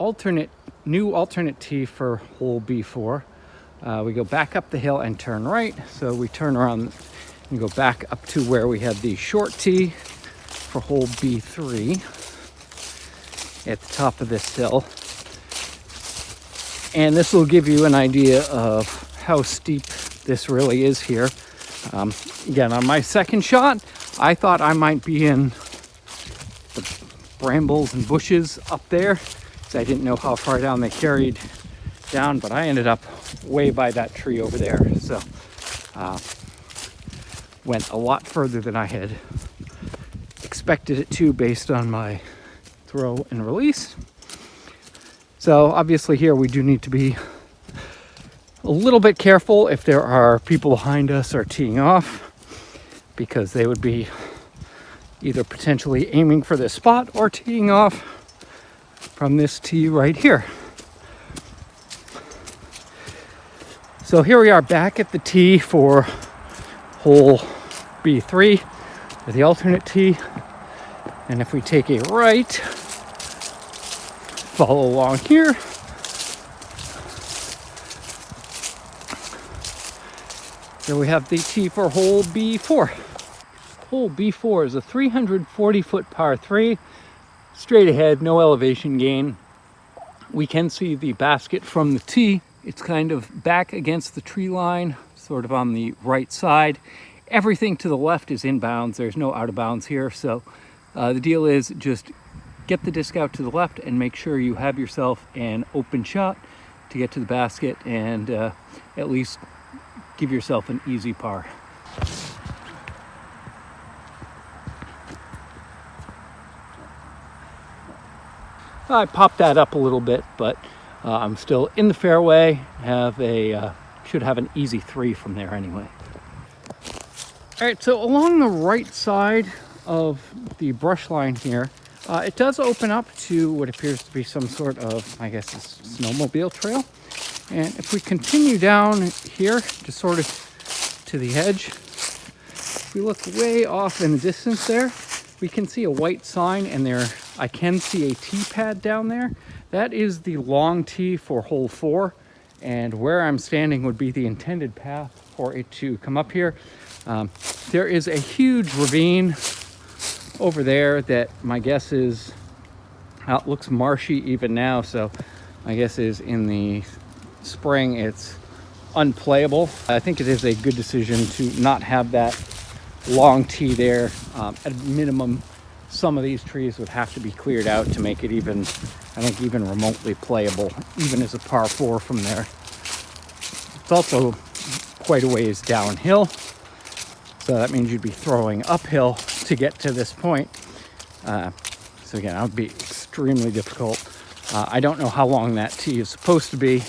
new alternate tee for hole B4, we go back up the hill and turn right. So we turn around and go back up to where we had the short tee for hole B3 at the top of this hill. And this will give you an idea of how steep this really is here. Again, on my second shot, I thought I might be in the brambles and bushes up there, because I didn't know how far down they carried down, but I ended up way by that tree over there. So went a lot further than I had expected it to based on my throw and release. So obviously here we do need to be a little bit careful if there are people behind us or teeing off, because they would be either potentially aiming for this spot or teeing off from this tee right here. So here we are back at the tee for hole B3 with the alternate tee. And if we take a right, follow along here, Here we have the tee for hole B4. Hole B4 is a 340-foot par 3, straight ahead, no elevation gain. We can see the basket from the tee. It's kind of back against the tree line, sort of on the right side. Everything to the left is inbounds. There's no out of bounds here. So the deal is just get the disc out to the left and make sure you have yourself an open shot to get to the basket and at least give yourself an easy par. I popped that up a little bit, but I'm still in the fairway. Should have an easy 3 from there anyway. All right, so along the right side of the brush line here, it does open up to what appears to be some sort of, I guess, a snowmobile trail. And if we continue down here, just sort of to the edge, if we look way off in the distance there, we can see a white sign, and there I can see a tee pad down there. That is the long tee for hole 4, and where I'm standing would be the intended path for it to come up here. There is a huge ravine over there that my guess is, it looks marshy even now, so my guess is in the spring it's unplayable. I think it is a good decision to not have that long tee there. At a minimum, some of these trees would have to be cleared out to make it even, I think, even remotely playable, even as a par 4 from there. It's also quite a ways downhill, so that means you'd be throwing uphill to get to this point. So again, that would be extremely difficult. I don't know how long that tee is supposed to be,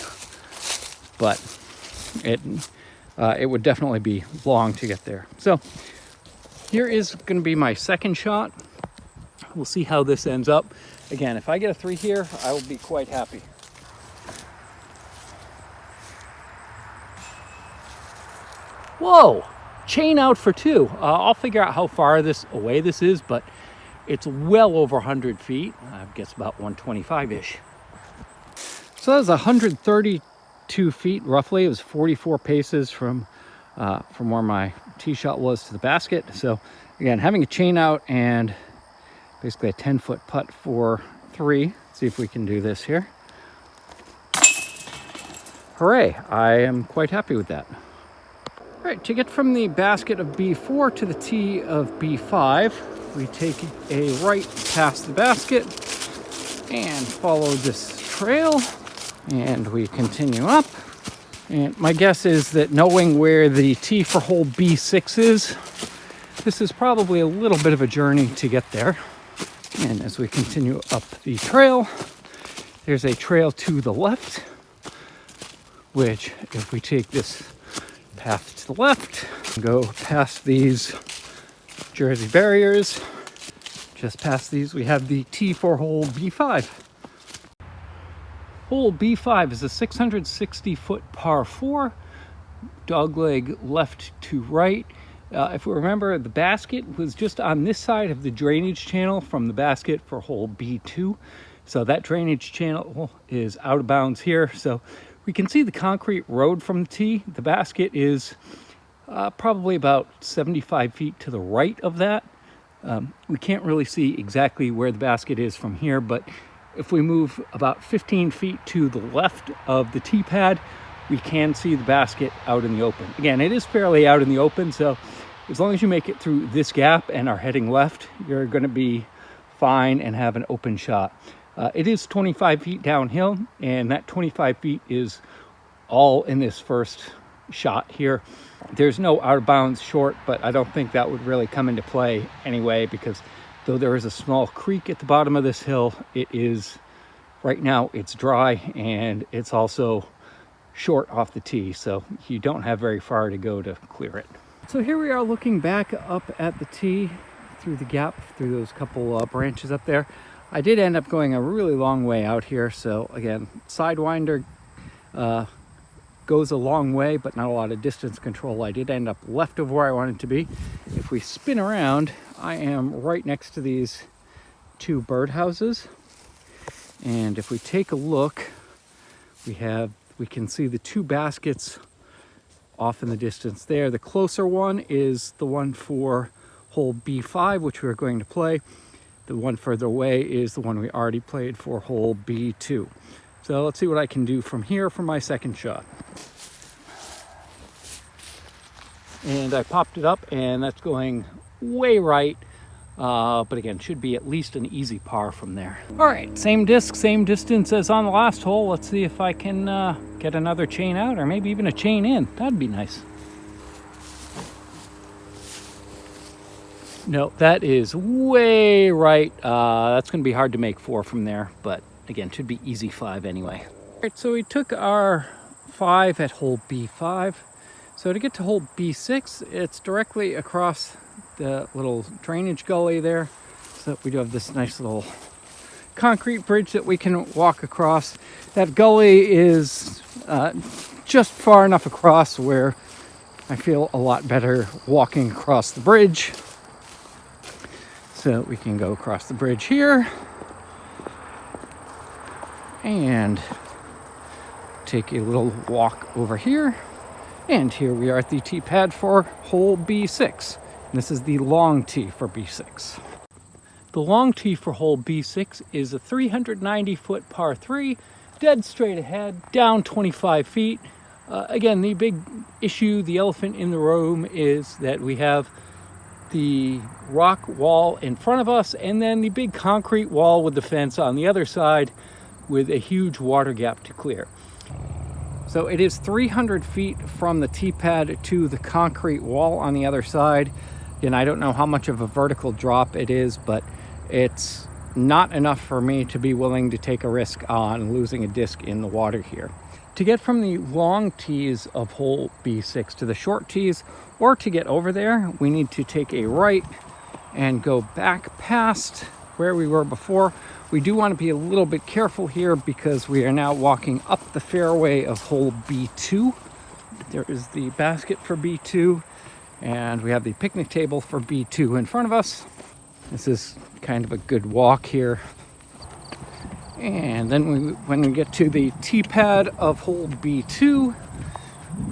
but it would definitely be long to get there. So here is going to be my second shot. We'll see how this ends up. Again, if I get a 3 here, I will be quite happy. Whoa, chain out for 2. I'll figure out how far away this is, but it's well over 100 feet. I guess about 125-ish. So that was 132 feet roughly. It was 44 paces from where my tee shot was to the basket. So again, having a chain out and basically a 10-foot putt for 3. See if we can do this here. Hooray, I am quite happy with that. All right, to get from the basket of B4 to the tee of B5, we take a right past the basket and follow this trail, and we continue up. And my guess is that knowing where the tee for hole B6 is, this is probably a little bit of a journey to get there. And as we continue up the trail, there's a trail to the left, which if we take this path to the left, go past these Jersey barriers, just past these, we have the tee for hole B5. Hole B5 is a 660-foot par 4, dogleg left to right. If we remember, the basket was just on this side of the drainage channel from the basket for hole B2. So that drainage channel is out of bounds here. So we can see the concrete road from the tee. The basket is probably about 75 feet to the right of that. We can't really see exactly where the basket is from here, but if we move about 15 feet to the left of the tee pad, we can see the basket out in the open. Again, it is fairly out in the open, so as long as you make it through this gap and are heading left, you're going to be fine and have an open shot. It is 25 feet downhill, and that 25 feet is all in this first shot here. There's no out of bounds short, but I don't think that would really come into play anyway, because though there is a small creek at the bottom of this hill, it is, right now it's dry, and it's also short off the tee, so you don't have very far to go to clear it. So here we are looking back up at the tee through the gap, through those couple branches up there. I did end up going a really long way out here, so again, Sidewinder goes a long way, but not a lot of distance control. I did end up left of where I wanted to be. If we spin around, I am right next to these 2 birdhouses, and if we take a look, we can see the 2 baskets off in the distance there. The closer one is the one for hole B5, which we're going to play. The one further away is the one we already played for hole B2. So let's see what I can do from here for my second shot. And I popped it up, and that's going way right. But again, should be at least an easy par from there. All right, same disc, same distance as on the last hole. Let's see if I can get another chain out, or maybe even a chain in. That'd be nice. No, that is way right. That's going to be hard to make 4 from there, but again, should be easy 5 anyway. All right, so we took our 5 at hole B5. So to get to hole B6, it's directly across the little drainage gully there. So we do have this nice little concrete bridge that we can walk across. That gully is just far enough across where I feel a lot better walking across the bridge. So we can go across the bridge here and take a little walk over here. And here we are at the tee pad for hole B6. And this is the long tee for B6. The long tee for hole B6 is a 390-foot par 3, dead straight ahead, down 25 feet. Again, the big issue, the elephant in the room, is that we have the rock wall in front of us and then the big concrete wall with the fence on the other side with a huge water gap to clear. So it is 300 feet from the tee pad to the concrete wall on the other side. And I don't know how much of a vertical drop it is, but it's not enough for me to be willing to take a risk on losing a disc in the water here. To get from the long tees of hole B6 to the short tees, or to get over there, we need to take a right and go back past where we were before. We do want to be a little bit careful here because we are now walking up the fairway of hole B2. There is the basket for B2, and we have the picnic table for B2 in front of us. This is kind of a good walk here. And then when we get to the tee pad of hole B2,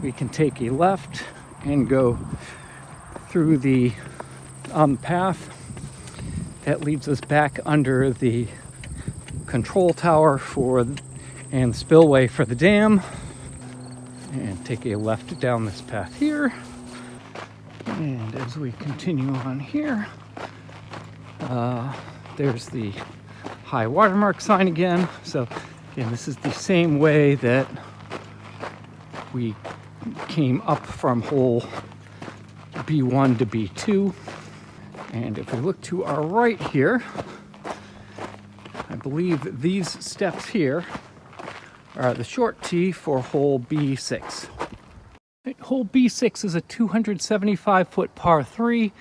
we can take a left and go through the path that leads us back under the control tower and spillway for the dam, and take a left down this path here. And as we continue on here, there's the high watermark sign again. So again, this is the same way that we came up from hole B1 to B2. And if we look to our right here, I believe these steps here are the short tee for hole B6. Hole B6 is a 275-foot par 3,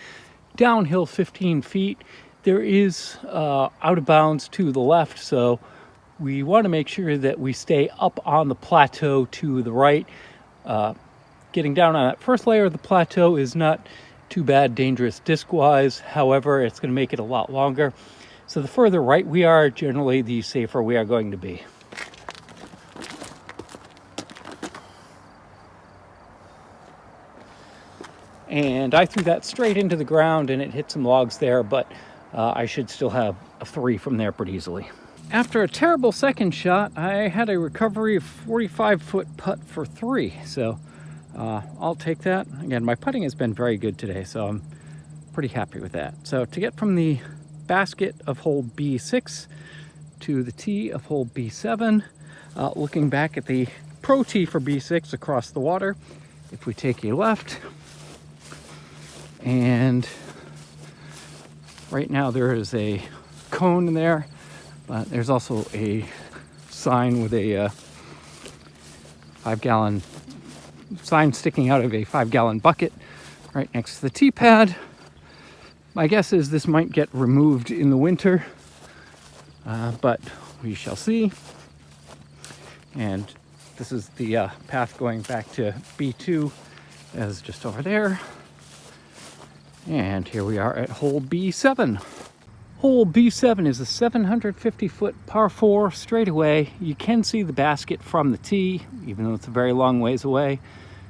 downhill 15 feet. There is out of bounds to the left, so we want to make sure that we stay up on the plateau to the right. Getting down on that first layer of the plateau is not too bad dangerous disc-wise. However, it's going to make it a lot longer. So the further right we are, generally the safer we are going to be. And I threw that straight into the ground and it hit some logs there, but I should still have a 3 from there pretty easily. After a terrible second shot, I had a recovery of 45-foot putt for 3. So I'll take that. Again, my putting has been very good today, so I'm pretty happy with that. So to get from the basket of hole B6 to the tee of hole B7, looking back at the pro tee for B6 across the water, if we take a left, and right now there is a cone in there, but there's also a sign with a 5-gallon sign sticking out of a 5-gallon bucket right next to the tee pad. My guess is this might get removed in the winter, but we shall see. And this is the path going back to B2, as just over there. And here we are at hole B7. Hole B7 is a 750-foot par 4 straightaway. You can see the basket from the tee, even though it's a very long ways away.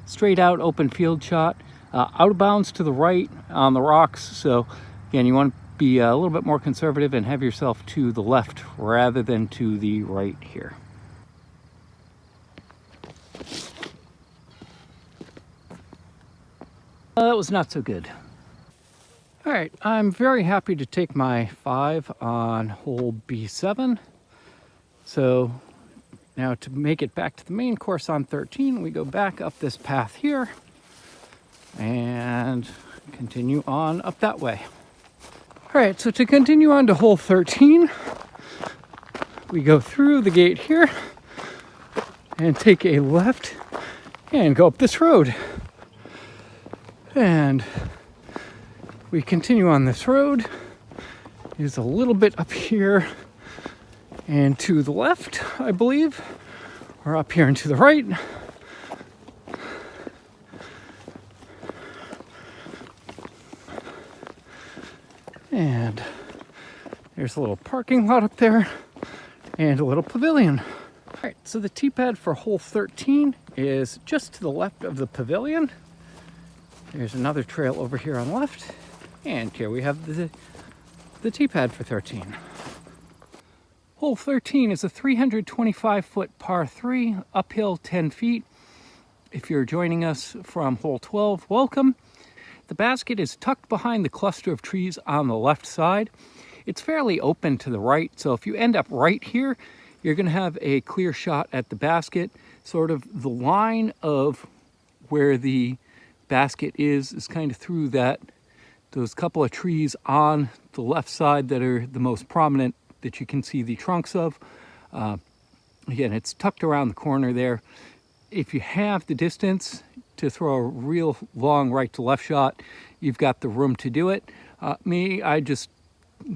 straight out open field shot, out of bounds to the right on the rocks. So again, you want to be a little bit more conservative and have yourself to the left rather than to the right here. That was not so good. All right, I'm very happy to take my 5 on hole B7. So now to make it back to the main course on 13, we go back up this path here and continue on up that way. All right, so to continue on to hole 13, we go through the gate here and take a left and go up this road. And we continue on this road. It's a little bit up here and to the left, I believe, or up here and to the right. And there's a little parking lot up there and a little pavilion. All right, so the tee pad for hole 13 is just to the left of the pavilion. There's another trail over here on the left. And here we have the tee pad for 13. Hole 13 is a 325-foot par 3, uphill 10 feet. If you're joining us from hole 12, welcome. The basket is tucked behind the cluster of trees on the left side. It's fairly open to the right, so if you end up right here, you're going to have a clear shot at the basket. Sort of the line of where the basket is kind of through those couple of trees on the left side that are the most prominent that you can see the trunks of. Again, it's tucked around the corner there. If you have the distance to throw a real long right to left shot, you've got the room to do it. I'm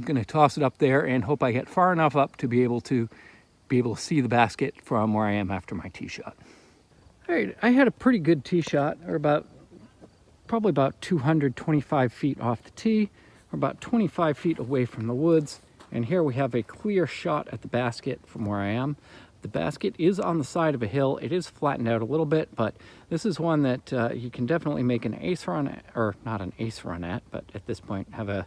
gonna toss it up there and hope I get far enough up to be able to see the basket from where I am after my tee shot. All right, I had a pretty good tee shot, or probably about 225 feet off the tee, or about 25 feet away from the woods. And here we have a clear shot at the basket from where I am. The basket is on the side of a hill. It is flattened out a little bit, but this is one that you can definitely make an ace run at, or not an ace run at, but at this point have a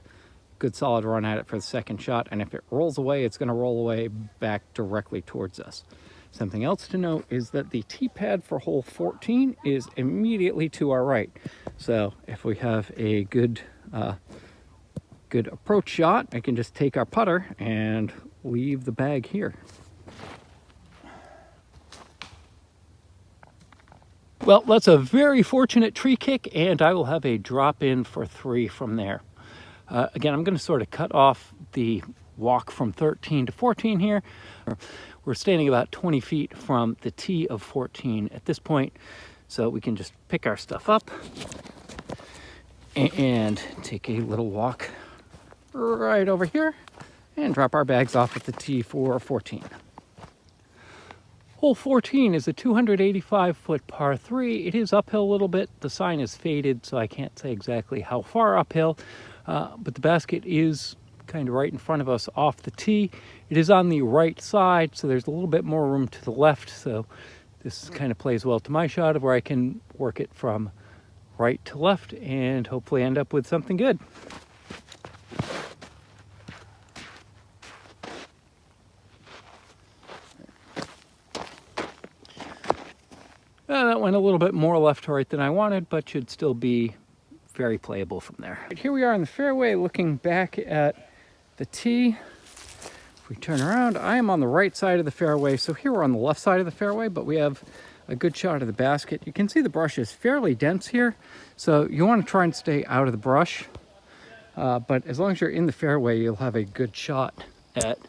good solid run at it for the second shot. And if it rolls away, it's going to roll away back directly towards us. Something else to note is that the tee pad for hole 14 is immediately to our right. So if we have a good approach shot, I can just take our putter and leave the bag here. Well, that's a very fortunate tree kick, and I will have a drop in for 3 from there. Again, I'm going to sort of cut off the walk from 13 to 14 here. We're standing about 20 feet from the tee of 14 at this point, so we can just pick our stuff up and take a little walk right over here and drop our bags off at the tee for 14. Hole 14 is a 285-foot par 3. It is uphill a little bit. The sign is faded, so I can't say exactly how far uphill, but the basket is kind of right in front of us off the tee. It is on the right side, so there's a little bit more room to the left, so this kind of plays well to my shot of where I can work it from right to left and hopefully end up with something good. That went a little bit more left to right than I wanted, but should still be very playable from there. Here we are in the fairway looking back at the tee. If we turn around, I am on the right side of the fairway. So here we're on the left side of the fairway, but we have a good shot of the basket. You can see the brush is fairly dense here, so you want to try and stay out of the brush. But as long as you're in the fairway, you'll have a good shot at,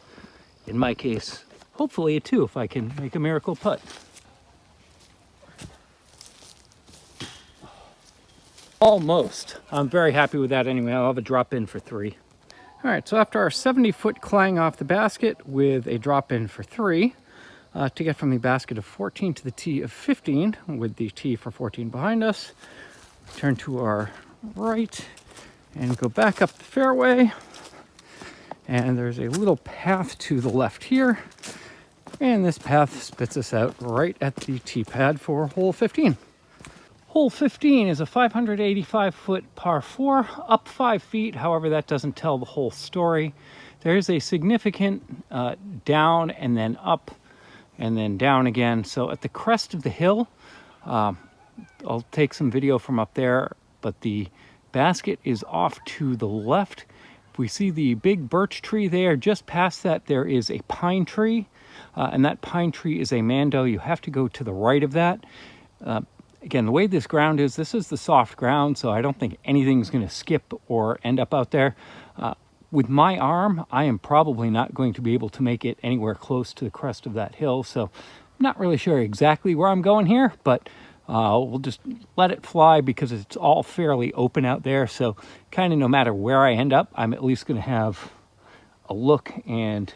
in my case, hopefully a 2 if I can make a miracle putt. Almost. I'm very happy with that anyway. I'll have a drop in for 3. All right, so after our 70-foot clang off the basket with a drop in for 3, to get from the basket of 14 to the tee of 15, with the tee for 14 behind us, turn to our right and go back up the fairway. And there's a little path to the left here. And this path spits us out right at the tee pad for hole 15. Hole 15 is a 585-foot par 4, up 5 feet. However, that doesn't tell the whole story. There is a significant down and then up and then down again. So at the crest of the hill, I'll take some video from up there, but the basket is off to the left. We see the big birch tree there. Just past that, there is a pine tree, and that pine tree is a mando. You have to go to the right of that. Again, the way this ground is, this is the soft ground, so I don't think anything's going to skip or end up out there. With my arm, I am probably not going to be able to make it anywhere close to the crest of that hill, so I'm not really sure exactly where I'm going here, but we'll just let it fly because it's all fairly open out there, so kind of no matter where I end up, I'm at least going to have a look, and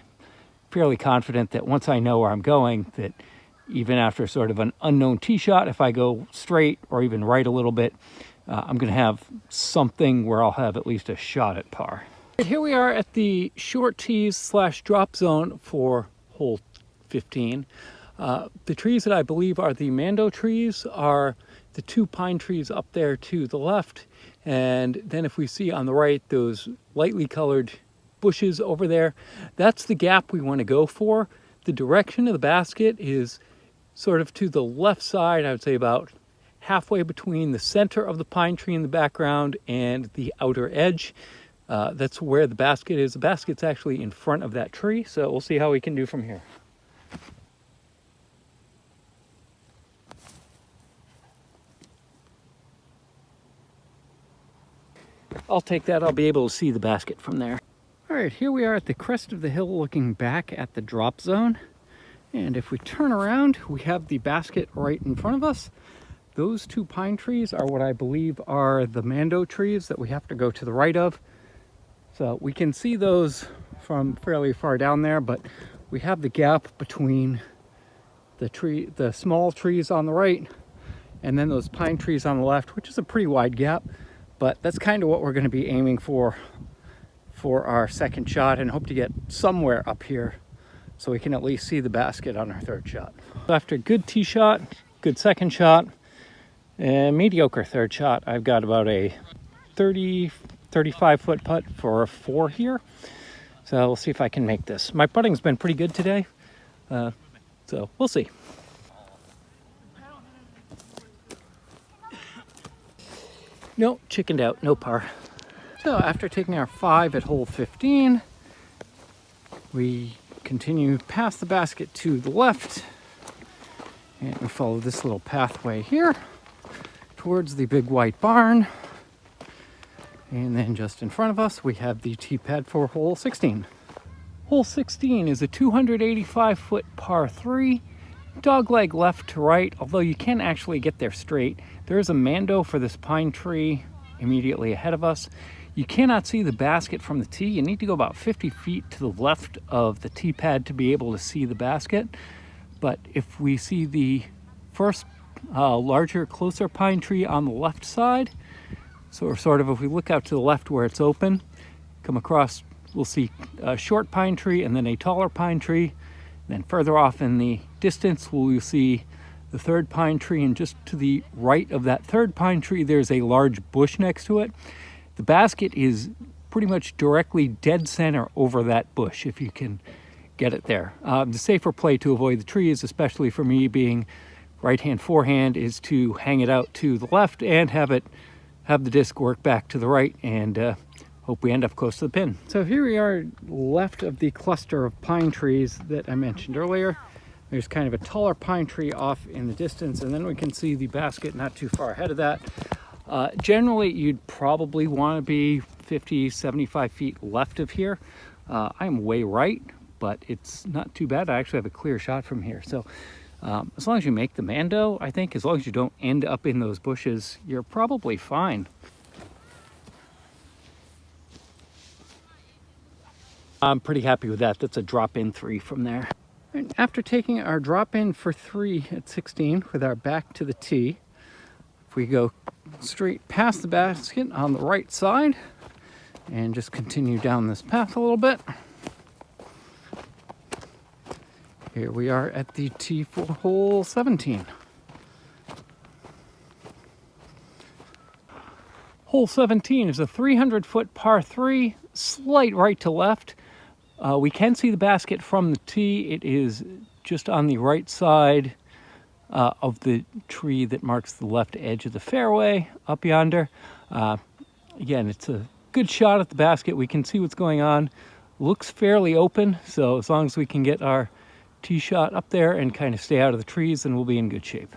fairly confident that once I know where I'm going, that even after sort of an unknown tee shot, if I go straight or even right a little bit, I'm going to have something where I'll have at least a shot at par. Here we are at the short tees / drop zone for hole 15. The trees that I believe are the mando trees are the 2 pine trees up there to the left. And then if we see on the right, those lightly colored bushes over there, that's the gap we want to go for. The direction of the basket is sort of to the left side, I would say about halfway between the center of the pine tree in the background and the outer edge. That's where the basket is. The basket's actually in front of that tree, so we'll see how we can do from here. I'll take that. I'll be able to see the basket from there. All right, here we are at the crest of the hill looking back at the drop zone. And if we turn around, we have the basket right in front of us. Those 2 pine trees are what I believe are the mando trees that we have to go to the right of. So we can see those from fairly far down there, but we have the gap between the small trees on the right and then those pine trees on the left, which is a pretty wide gap, but that's kind of what we're going to be aiming for our second shot, and hope to get somewhere up here so we can at least see the basket on our third shot. After a good tee shot, good second shot, and mediocre third shot, I've got about a 35 foot putt for a 4 here. So we'll see if I can make this. My putting's been pretty good today, so we'll see. No, chickened out, no par. So after taking our 5 at hole 15, we continue past the basket to the left, and we follow this little pathway here towards the big white barn. And then just in front of us, we have the tee pad for hole 16. Hole 16 is a 285-foot par 3, dogleg left to right, although you can't actually get there straight. There is a mando for this pine tree immediately ahead of us. You cannot see the basket from the tee. You need to go about 50 feet to the left of the tee pad to be able to see the basket. But if we see the first larger, closer pine tree on the left side, so sort of if we look out to the left where it's open, come across, we'll see a short pine tree and then a taller pine tree. Then further off in the distance, we'll see the third pine tree, and just to the right of that third pine tree, there's a large bush next to it. The basket is pretty much directly dead center over that bush, if you can get it there. The safer play to avoid the trees, especially for me being right-hand forehand, is to hang it out to the left and have the disc work back to the right, and hope we end up close to the pin. So here we are left of the cluster of pine trees that I mentioned earlier. There's kind of a taller pine tree off in the distance, and then we can see the basket not too far ahead of that. Generally, you'd probably want to be 50, 75 feet left of here. I'm way right, but it's not too bad. I actually have a clear shot from here. So as long as you make the mando, I think, as long as you don't end up in those bushes, you're probably fine. I'm pretty happy with that. That's a drop-in 3 from there. And after taking our drop-in for 3 at 16 with our back to the tee, if we go straight past the basket on the right side and just continue down this path a little bit, here we are at the tee for hole 17. Hole 17 is a 300-foot par 3, slight right to left. We can see the basket from the tee. It is just on the right side of the tree that marks the left edge of the fairway up yonder. Again, it's a good shot at the basket. We can see what's going on. Looks fairly open, so as long as we can get our tee shot up there and kind of stay out of the trees, then we'll be in good shape.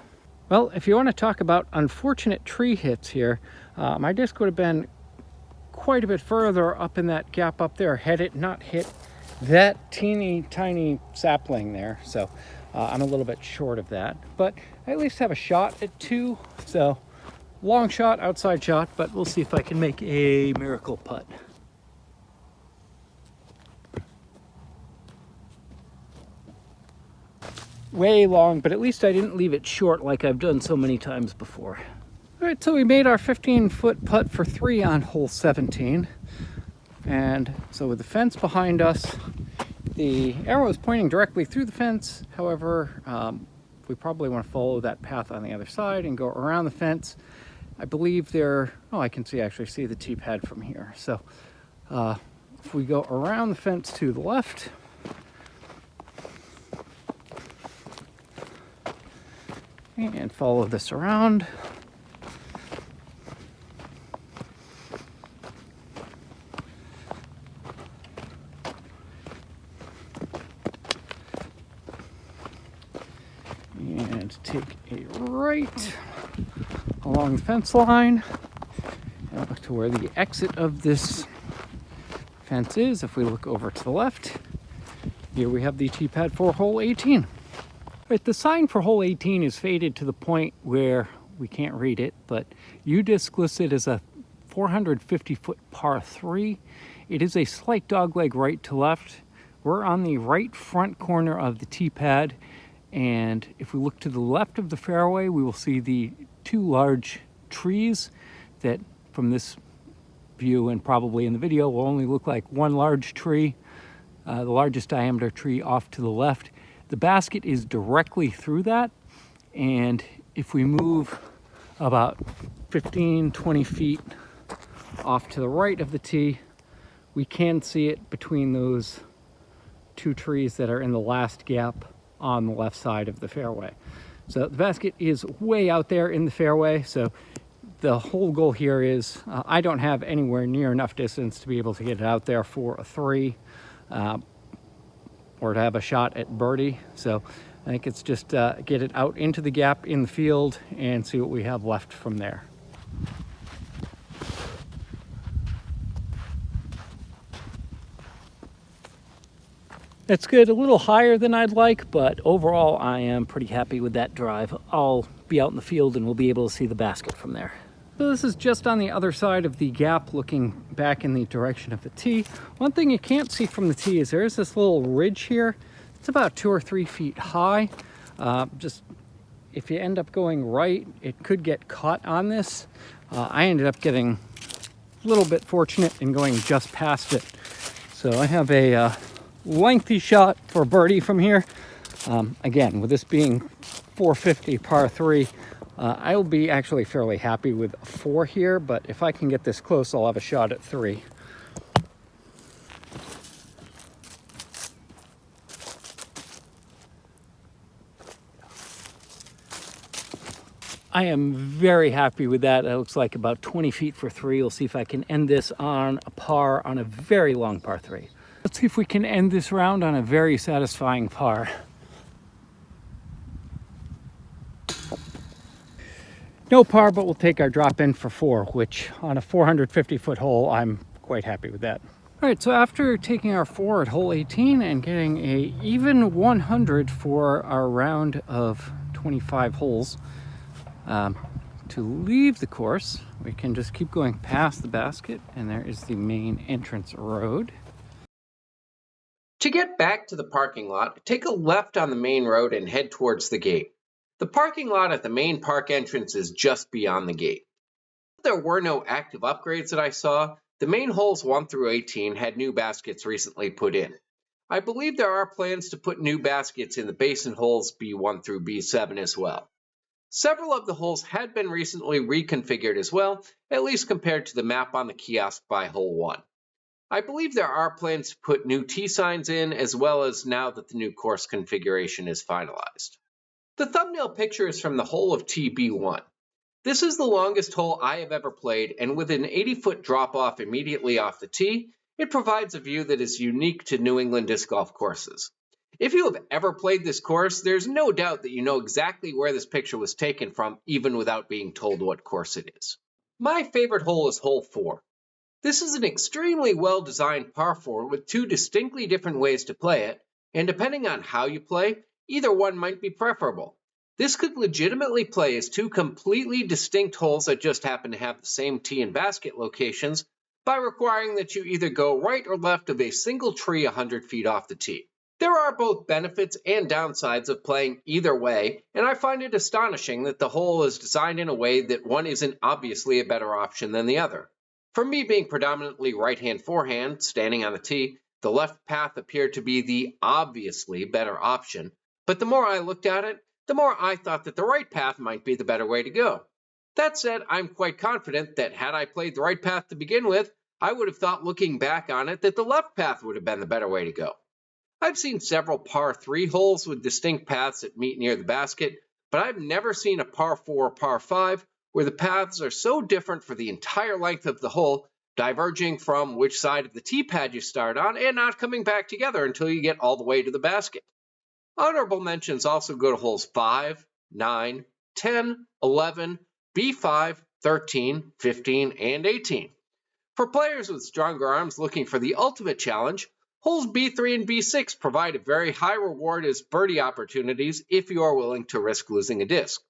Well, if you want to talk about unfortunate tree hits here, my disc would have been quite a bit further up in that gap up there had it not hit that teeny tiny sapling there. So I'm a little bit short of that, but I at least have a shot at 2. So long shot, outside shot, but we'll see if I can make a miracle putt. Way long, but at least I didn't leave it short like I've done so many times before. All right, so we made our 15-foot putt for 3 on hole 17. And so with the fence behind us, the arrow is pointing directly through the fence. However, we probably want to follow that path on the other side and go around the fence. I believe I can actually see the tee pad from here. So if we go around the fence to the left, and follow this around. And take a right along the fence line and look to where the exit of this fence is. If we look over to the left, here we have the tee pad for hole 18. Right, the sign for hole 18 is faded to the point where we can't read it, but U-disc listed as a 450-foot par 3. It is a slight dogleg right to left. We're on the right front corner of the tee pad, and if we look to the left of the fairway, we will see the 2 large trees that from this view and probably in the video will only look like one large tree, the largest diameter tree off to the left. The basket is directly through that, and if we move about 15-20 feet off to the right of the tee, we can see it between those 2 trees that are in the last gap on the left side of the fairway. So the basket is way out there in the fairway, so the whole goal here is I don't have anywhere near enough distance to be able to get it out there for a 3 or to have a shot at birdie. So I think it's just get it out into the gap in the field and see what we have left from there. It's good, a little higher than I'd like, but overall I am pretty happy with that drive. I'll be out in the field and we'll be able to see the basket from there. So this is just on the other side of the gap looking back in the direction of the tee. One thing you can't see from the tee is there is this little ridge here. It's about 2 or 3 feet high. Just if you end up going right, it could get caught on this. I ended up getting a little bit fortunate in going just past it. So I have a lengthy shot for birdie from here. Again, with this being 450 par 3, I'll be actually fairly happy with 4 here, but if I can get this close, I'll have a shot at 3. I am very happy with that. It looks like about 20 feet for 3. We'll see if I can end this on a par on a very long par 3. Let's see if we can end this round on a very satisfying par. No par, but we'll take our drop in for 4, which on a 450-foot hole, I'm quite happy with that. All right, so after taking our 4 at hole 18 and getting a even 100 for our round of 25 holes, to leave the course, we can just keep going past the basket, and there is the main entrance road. To get back to the parking lot, take a left on the main road and head towards the gate. The parking lot at the main park entrance is just beyond the gate. There were no active upgrades that I saw. The main holes 1 through 18 had new baskets recently put in. I believe there are plans to put new baskets in the basin holes B1 through B7 as well. Several of the holes had been recently reconfigured as well, at least compared to the map on the kiosk by hole 1. I believe there are plans to put new tee signs in, as well as now that the new course configuration is finalized. The thumbnail picture is from the hole of TB1. This is the longest hole I have ever played, and with an 80-foot drop-off immediately off the tee, it provides a view that is unique to New England disc golf courses. If you have ever played this course, there's no doubt that you know exactly where this picture was taken from, even without being told what course it is. My favorite hole is hole 4. This is an extremely well-designed par 4 with two distinctly different ways to play it, and depending on how you play, either one might be preferable. This could legitimately play as two completely distinct holes that just happen to have the same tee and basket locations by requiring that you either go right or left of a single tree 100 feet off the tee. There are both benefits and downsides of playing either way, and I find it astonishing that the hole is designed in a way that one isn't obviously a better option than the other. For me, being predominantly right-hand forehand, standing on the tee, the left path appeared to be the obviously better option, but the more I looked at it, the more I thought that the right path might be the better way to go. That said, I'm quite confident that had I played the right path to begin with, I would have thought looking back on it that the left path would have been the better way to go. I've seen several par 3 holes with distinct paths that meet near the basket, but I've never seen a par 4 or par 5 where the paths are so different for the entire length of the hole, diverging from which side of the tee pad you start on and not coming back together until you get all the way to the basket. Honorable mentions also go to holes 5, 9, 10, 11, B5, 13, 15, and 18. For players with stronger arms looking for the ultimate challenge, holes B3 and B6 provide a very high reward as birdie opportunities if you are willing to risk losing a disc.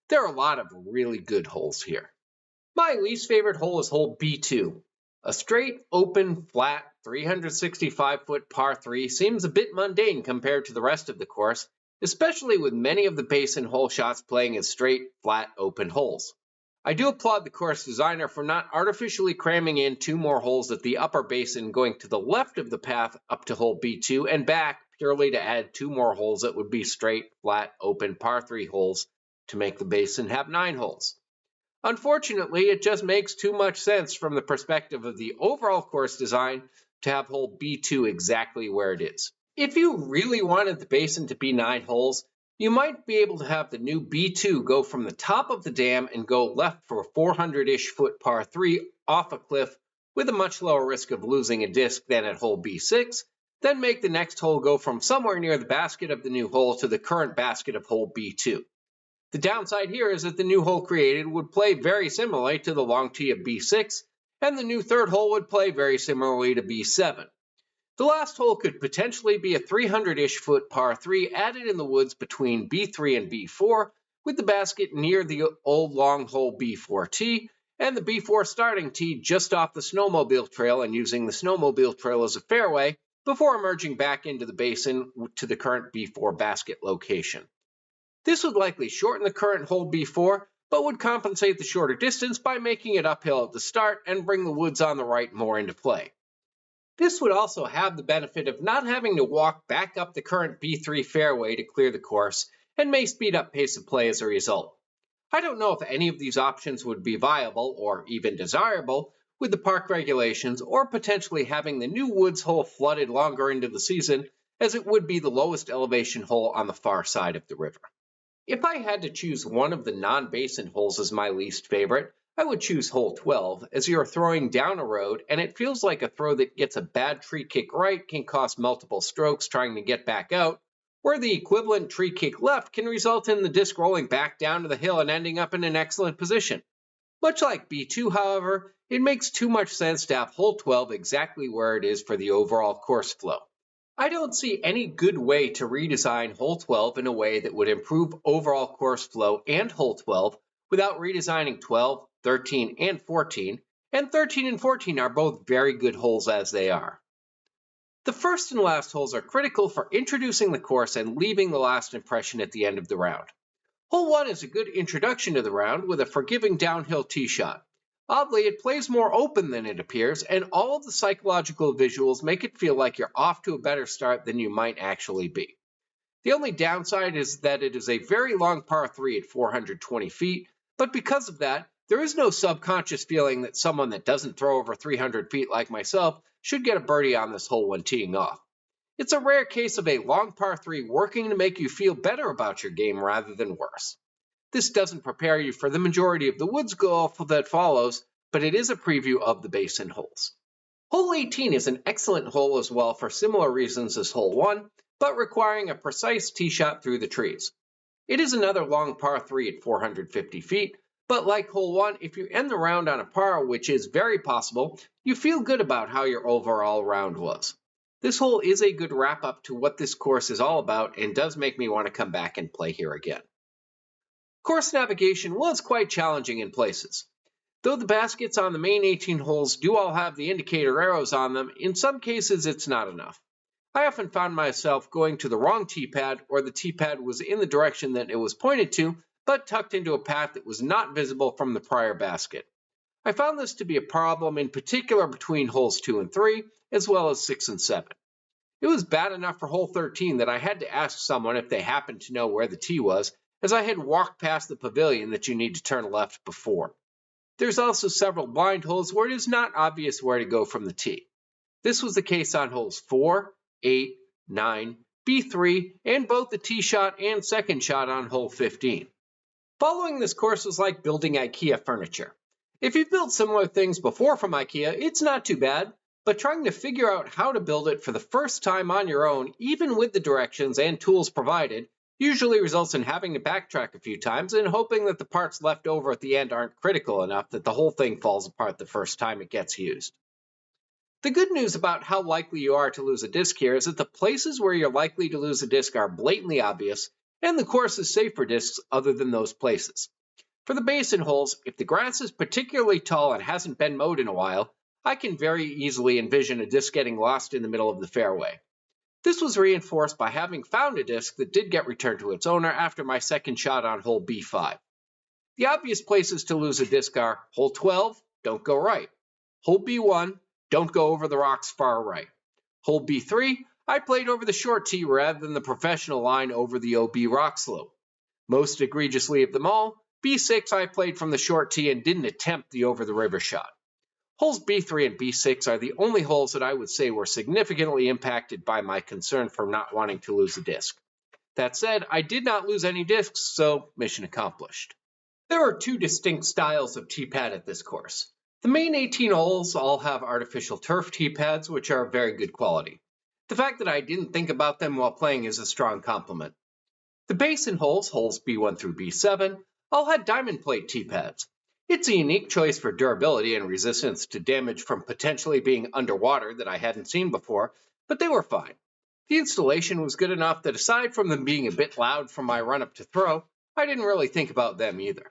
There are a lot of really good holes here. My least favorite hole is hole B2. A straight, open, flat, 365-foot par 3 seems a bit mundane compared to the rest of the course, especially with many of the basin hole shots playing as straight, flat, open holes. I do applaud the course designer for not artificially cramming in 2 more holes at the upper basin going to the left of the path up to hole B2 and back purely to add 2 more holes that would be straight, flat, open par 3 holes to make the basin have 9 holes. Unfortunately, it just makes too much sense from the perspective of the overall course design to have hole B2 exactly where it is. If you really wanted the basin to be 9 holes, you might be able to have the new B2 go from the top of the dam and go left for a 400-ish foot par 3 off a cliff with a much lower risk of losing a disc than at hole B6, then make the next hole go from somewhere near the basket of the new hole to the current basket of hole B2. The downside here is that the new hole created would play very similarly to the long tee of B6, and the new third hole would play very similarly to B7. The last hole could potentially be a 300-ish foot par 3 added in the woods between B3 and B4, with the basket near the old long hole B4 tee, and the B4 starting tee just off the snowmobile trail and using the snowmobile trail as a fairway before emerging back into the basin to the current B4 basket location. This would likely shorten the current hole B4, but would compensate the shorter distance by making it uphill at the start and bring the woods on the right more into play. This would also have the benefit of not having to walk back up the current B3 fairway to clear the course, and may speed up pace of play as a result. I don't know if any of these options would be viable or even desirable with the park regulations or potentially having the new woods hole flooded longer into the season, as it would be the lowest elevation hole on the far side of the river. If I had to choose one of the non-basin holes as my least favorite, I would choose hole 12, as you are throwing down a road and it feels like a throw that gets a bad tree kick right can cost multiple strokes trying to get back out, where the equivalent tree kick left can result in the disc rolling back down to the hill and ending up in an excellent position. Much like B2, however, it makes too much sense to have hole 12 exactly where it is for the overall course flow. I don't see any good way to redesign hole 12 in a way that would improve overall course flow and hole 12 without redesigning 12, 13, and 14, and 13 and 14 are both very good holes as they are. The first and last holes are critical for introducing the course and leaving the last impression at the end of the round. Hole 1 is a good introduction to the round with a forgiving downhill tee shot. Oddly, it plays more open than it appears, and all of the psychological visuals make it feel like you're off to a better start than you might actually be. The only downside is that it is a very long par 3 at 420 feet, but because of that, there is no subconscious feeling that someone that doesn't throw over 300 feet like myself should get a birdie on this hole when teeing off. It's a rare case of a long par 3 working to make you feel better about your game rather than worse. This doesn't prepare you for the majority of the woods golf that follows, but it is a preview of the basin holes. Hole 18 is an excellent hole as well for similar reasons as hole 1, but requiring a precise tee shot through the trees. It is another long par 3 at 450 feet, but like hole 1, if you end the round on a par, which is very possible, you feel good about how your overall round was. This hole is a good wrap up to what this course is all about and does make me want to come back and play here again. Course navigation was quite challenging in places. Though the baskets on the main 18 holes do all have the indicator arrows on them, in some cases it's not enough. I often found myself going to the wrong tee pad, or the tee pad was in the direction that it was pointed to, but tucked into a path that was not visible from the prior basket. I found this to be a problem in particular between holes 2 and 3, as well as 6 and 7. It was bad enough for hole 13 that I had to ask someone if they happened to know where the tee was, as I had walked past the pavilion that you need to turn left before. There's also several blind holes where it is not obvious where to go from the tee. This was the case on holes 4, 8, 9, B3, and both the tee shot and second shot on hole 15. Following this course was like building IKEA furniture. If you've built similar things before from IKEA, it's not too bad, but trying to figure out how to build it for the first time on your own, even with the directions and tools provided, usually results in having to backtrack a few times and hoping that the parts left over at the end aren't critical enough that the whole thing falls apart the first time it gets used. The good news about how likely you are to lose a disc here is that the places where you're likely to lose a disc are blatantly obvious, and the course is safe for discs other than those places. For the basin holes, if the grass is particularly tall and hasn't been mowed in a while, I can very easily envision a disc getting lost in the middle of the fairway. This was reinforced by having found a disc that did get returned to its owner after my second shot on hole B5. The obvious places to lose a disc are hole 12, don't go right. Hole B1, don't go over the rocks far right. Hole B3, I played over the short tee rather than the professional line over the OB rock slope. Most egregiously of them all, B6 I played from the short tee and didn't attempt the over the river shot. Holes B3 and B6 are the only holes that I would say were significantly impacted by my concern for not wanting to lose a disc. That said, I did not lose any discs, so mission accomplished. There are two distinct styles of tee pad at this course. The main 18 holes all have artificial turf tee pads, which are very good quality. The fact that I didn't think about them while playing is a strong compliment. The basin holes, holes B1 through B7, all had diamond plate tee pads. It's a unique choice for durability and resistance to damage from potentially being underwater that I hadn't seen before, but they were fine. The installation was good enough that aside from them being a bit loud from my run-up to throw, I didn't really think about them either.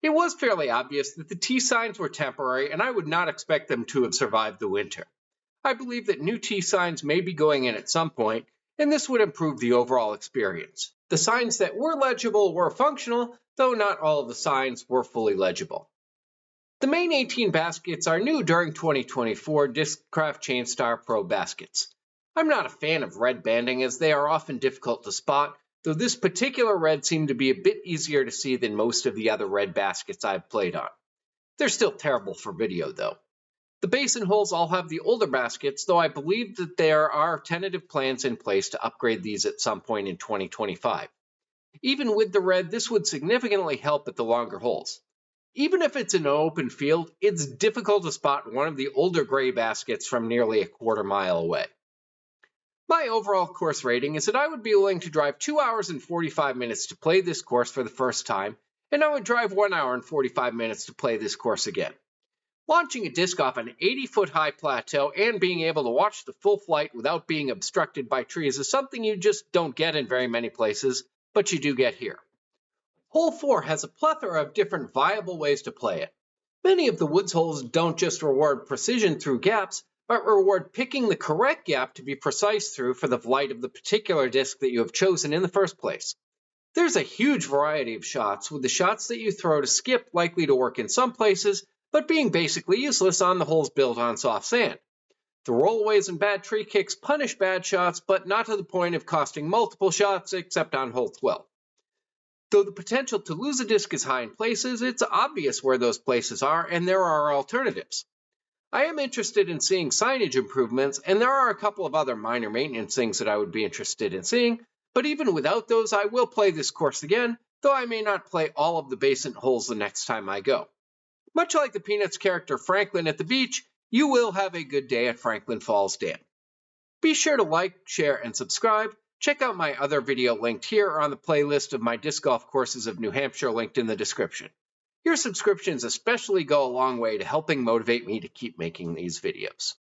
It was fairly obvious that the tee signs were temporary and I would not expect them to have survived the winter. I believe that new tee signs may be going in at some point, and this would improve the overall experience. The signs that were legible were functional, though not all of the signs were fully legible. The main 18 baskets are new during 2024 Discraft Chainstar Pro baskets. I'm not a fan of red banding as they are often difficult to spot, though this particular red seemed to be a bit easier to see than most of the other red baskets I've played on. They're still terrible for video though. The basin holes all have the older baskets, though I believe that there are tentative plans in place to upgrade these at some point in 2025. Even with the red, this would significantly help at the longer holes. Even if it's an open field, it's difficult to spot one of the older gray baskets from nearly a quarter mile away. My overall course rating is that I would be willing to drive 2 hours and 45 minutes to play this course for the first time, and I would drive 1 hour and 45 minutes to play this course again. Launching a disc off an 80-foot high plateau and being able to watch the full flight without being obstructed by trees is something you just don't get in very many places, but you do get here. Hole 4 has a plethora of different viable ways to play it. Many of the woods holes don't just reward precision through gaps, but reward picking the correct gap to be precise through for the flight of the particular disc that you have chosen in the first place. There's a huge variety of shots, with the shots that you throw to skip likely to work in some places, but being basically useless on the holes built on soft sand. The rollaways and bad tree kicks punish bad shots, but not to the point of costing multiple shots except on hole 12. Though the potential to lose a disc is high in places, it's obvious where those places are, and there are alternatives. I am interested in seeing signage improvements, and there are a couple of other minor maintenance things that I would be interested in seeing, but even without those, I will play this course again, though I may not play all of the basement holes the next time I go. Much like the Peanuts character Franklin at the beach, you will have a good day at Franklin Falls Dam. Be sure to like, share, and subscribe. Check out my other video linked here or on the playlist of my disc golf courses of New Hampshire linked in the description. Your subscriptions especially go a long way to helping motivate me to keep making these videos.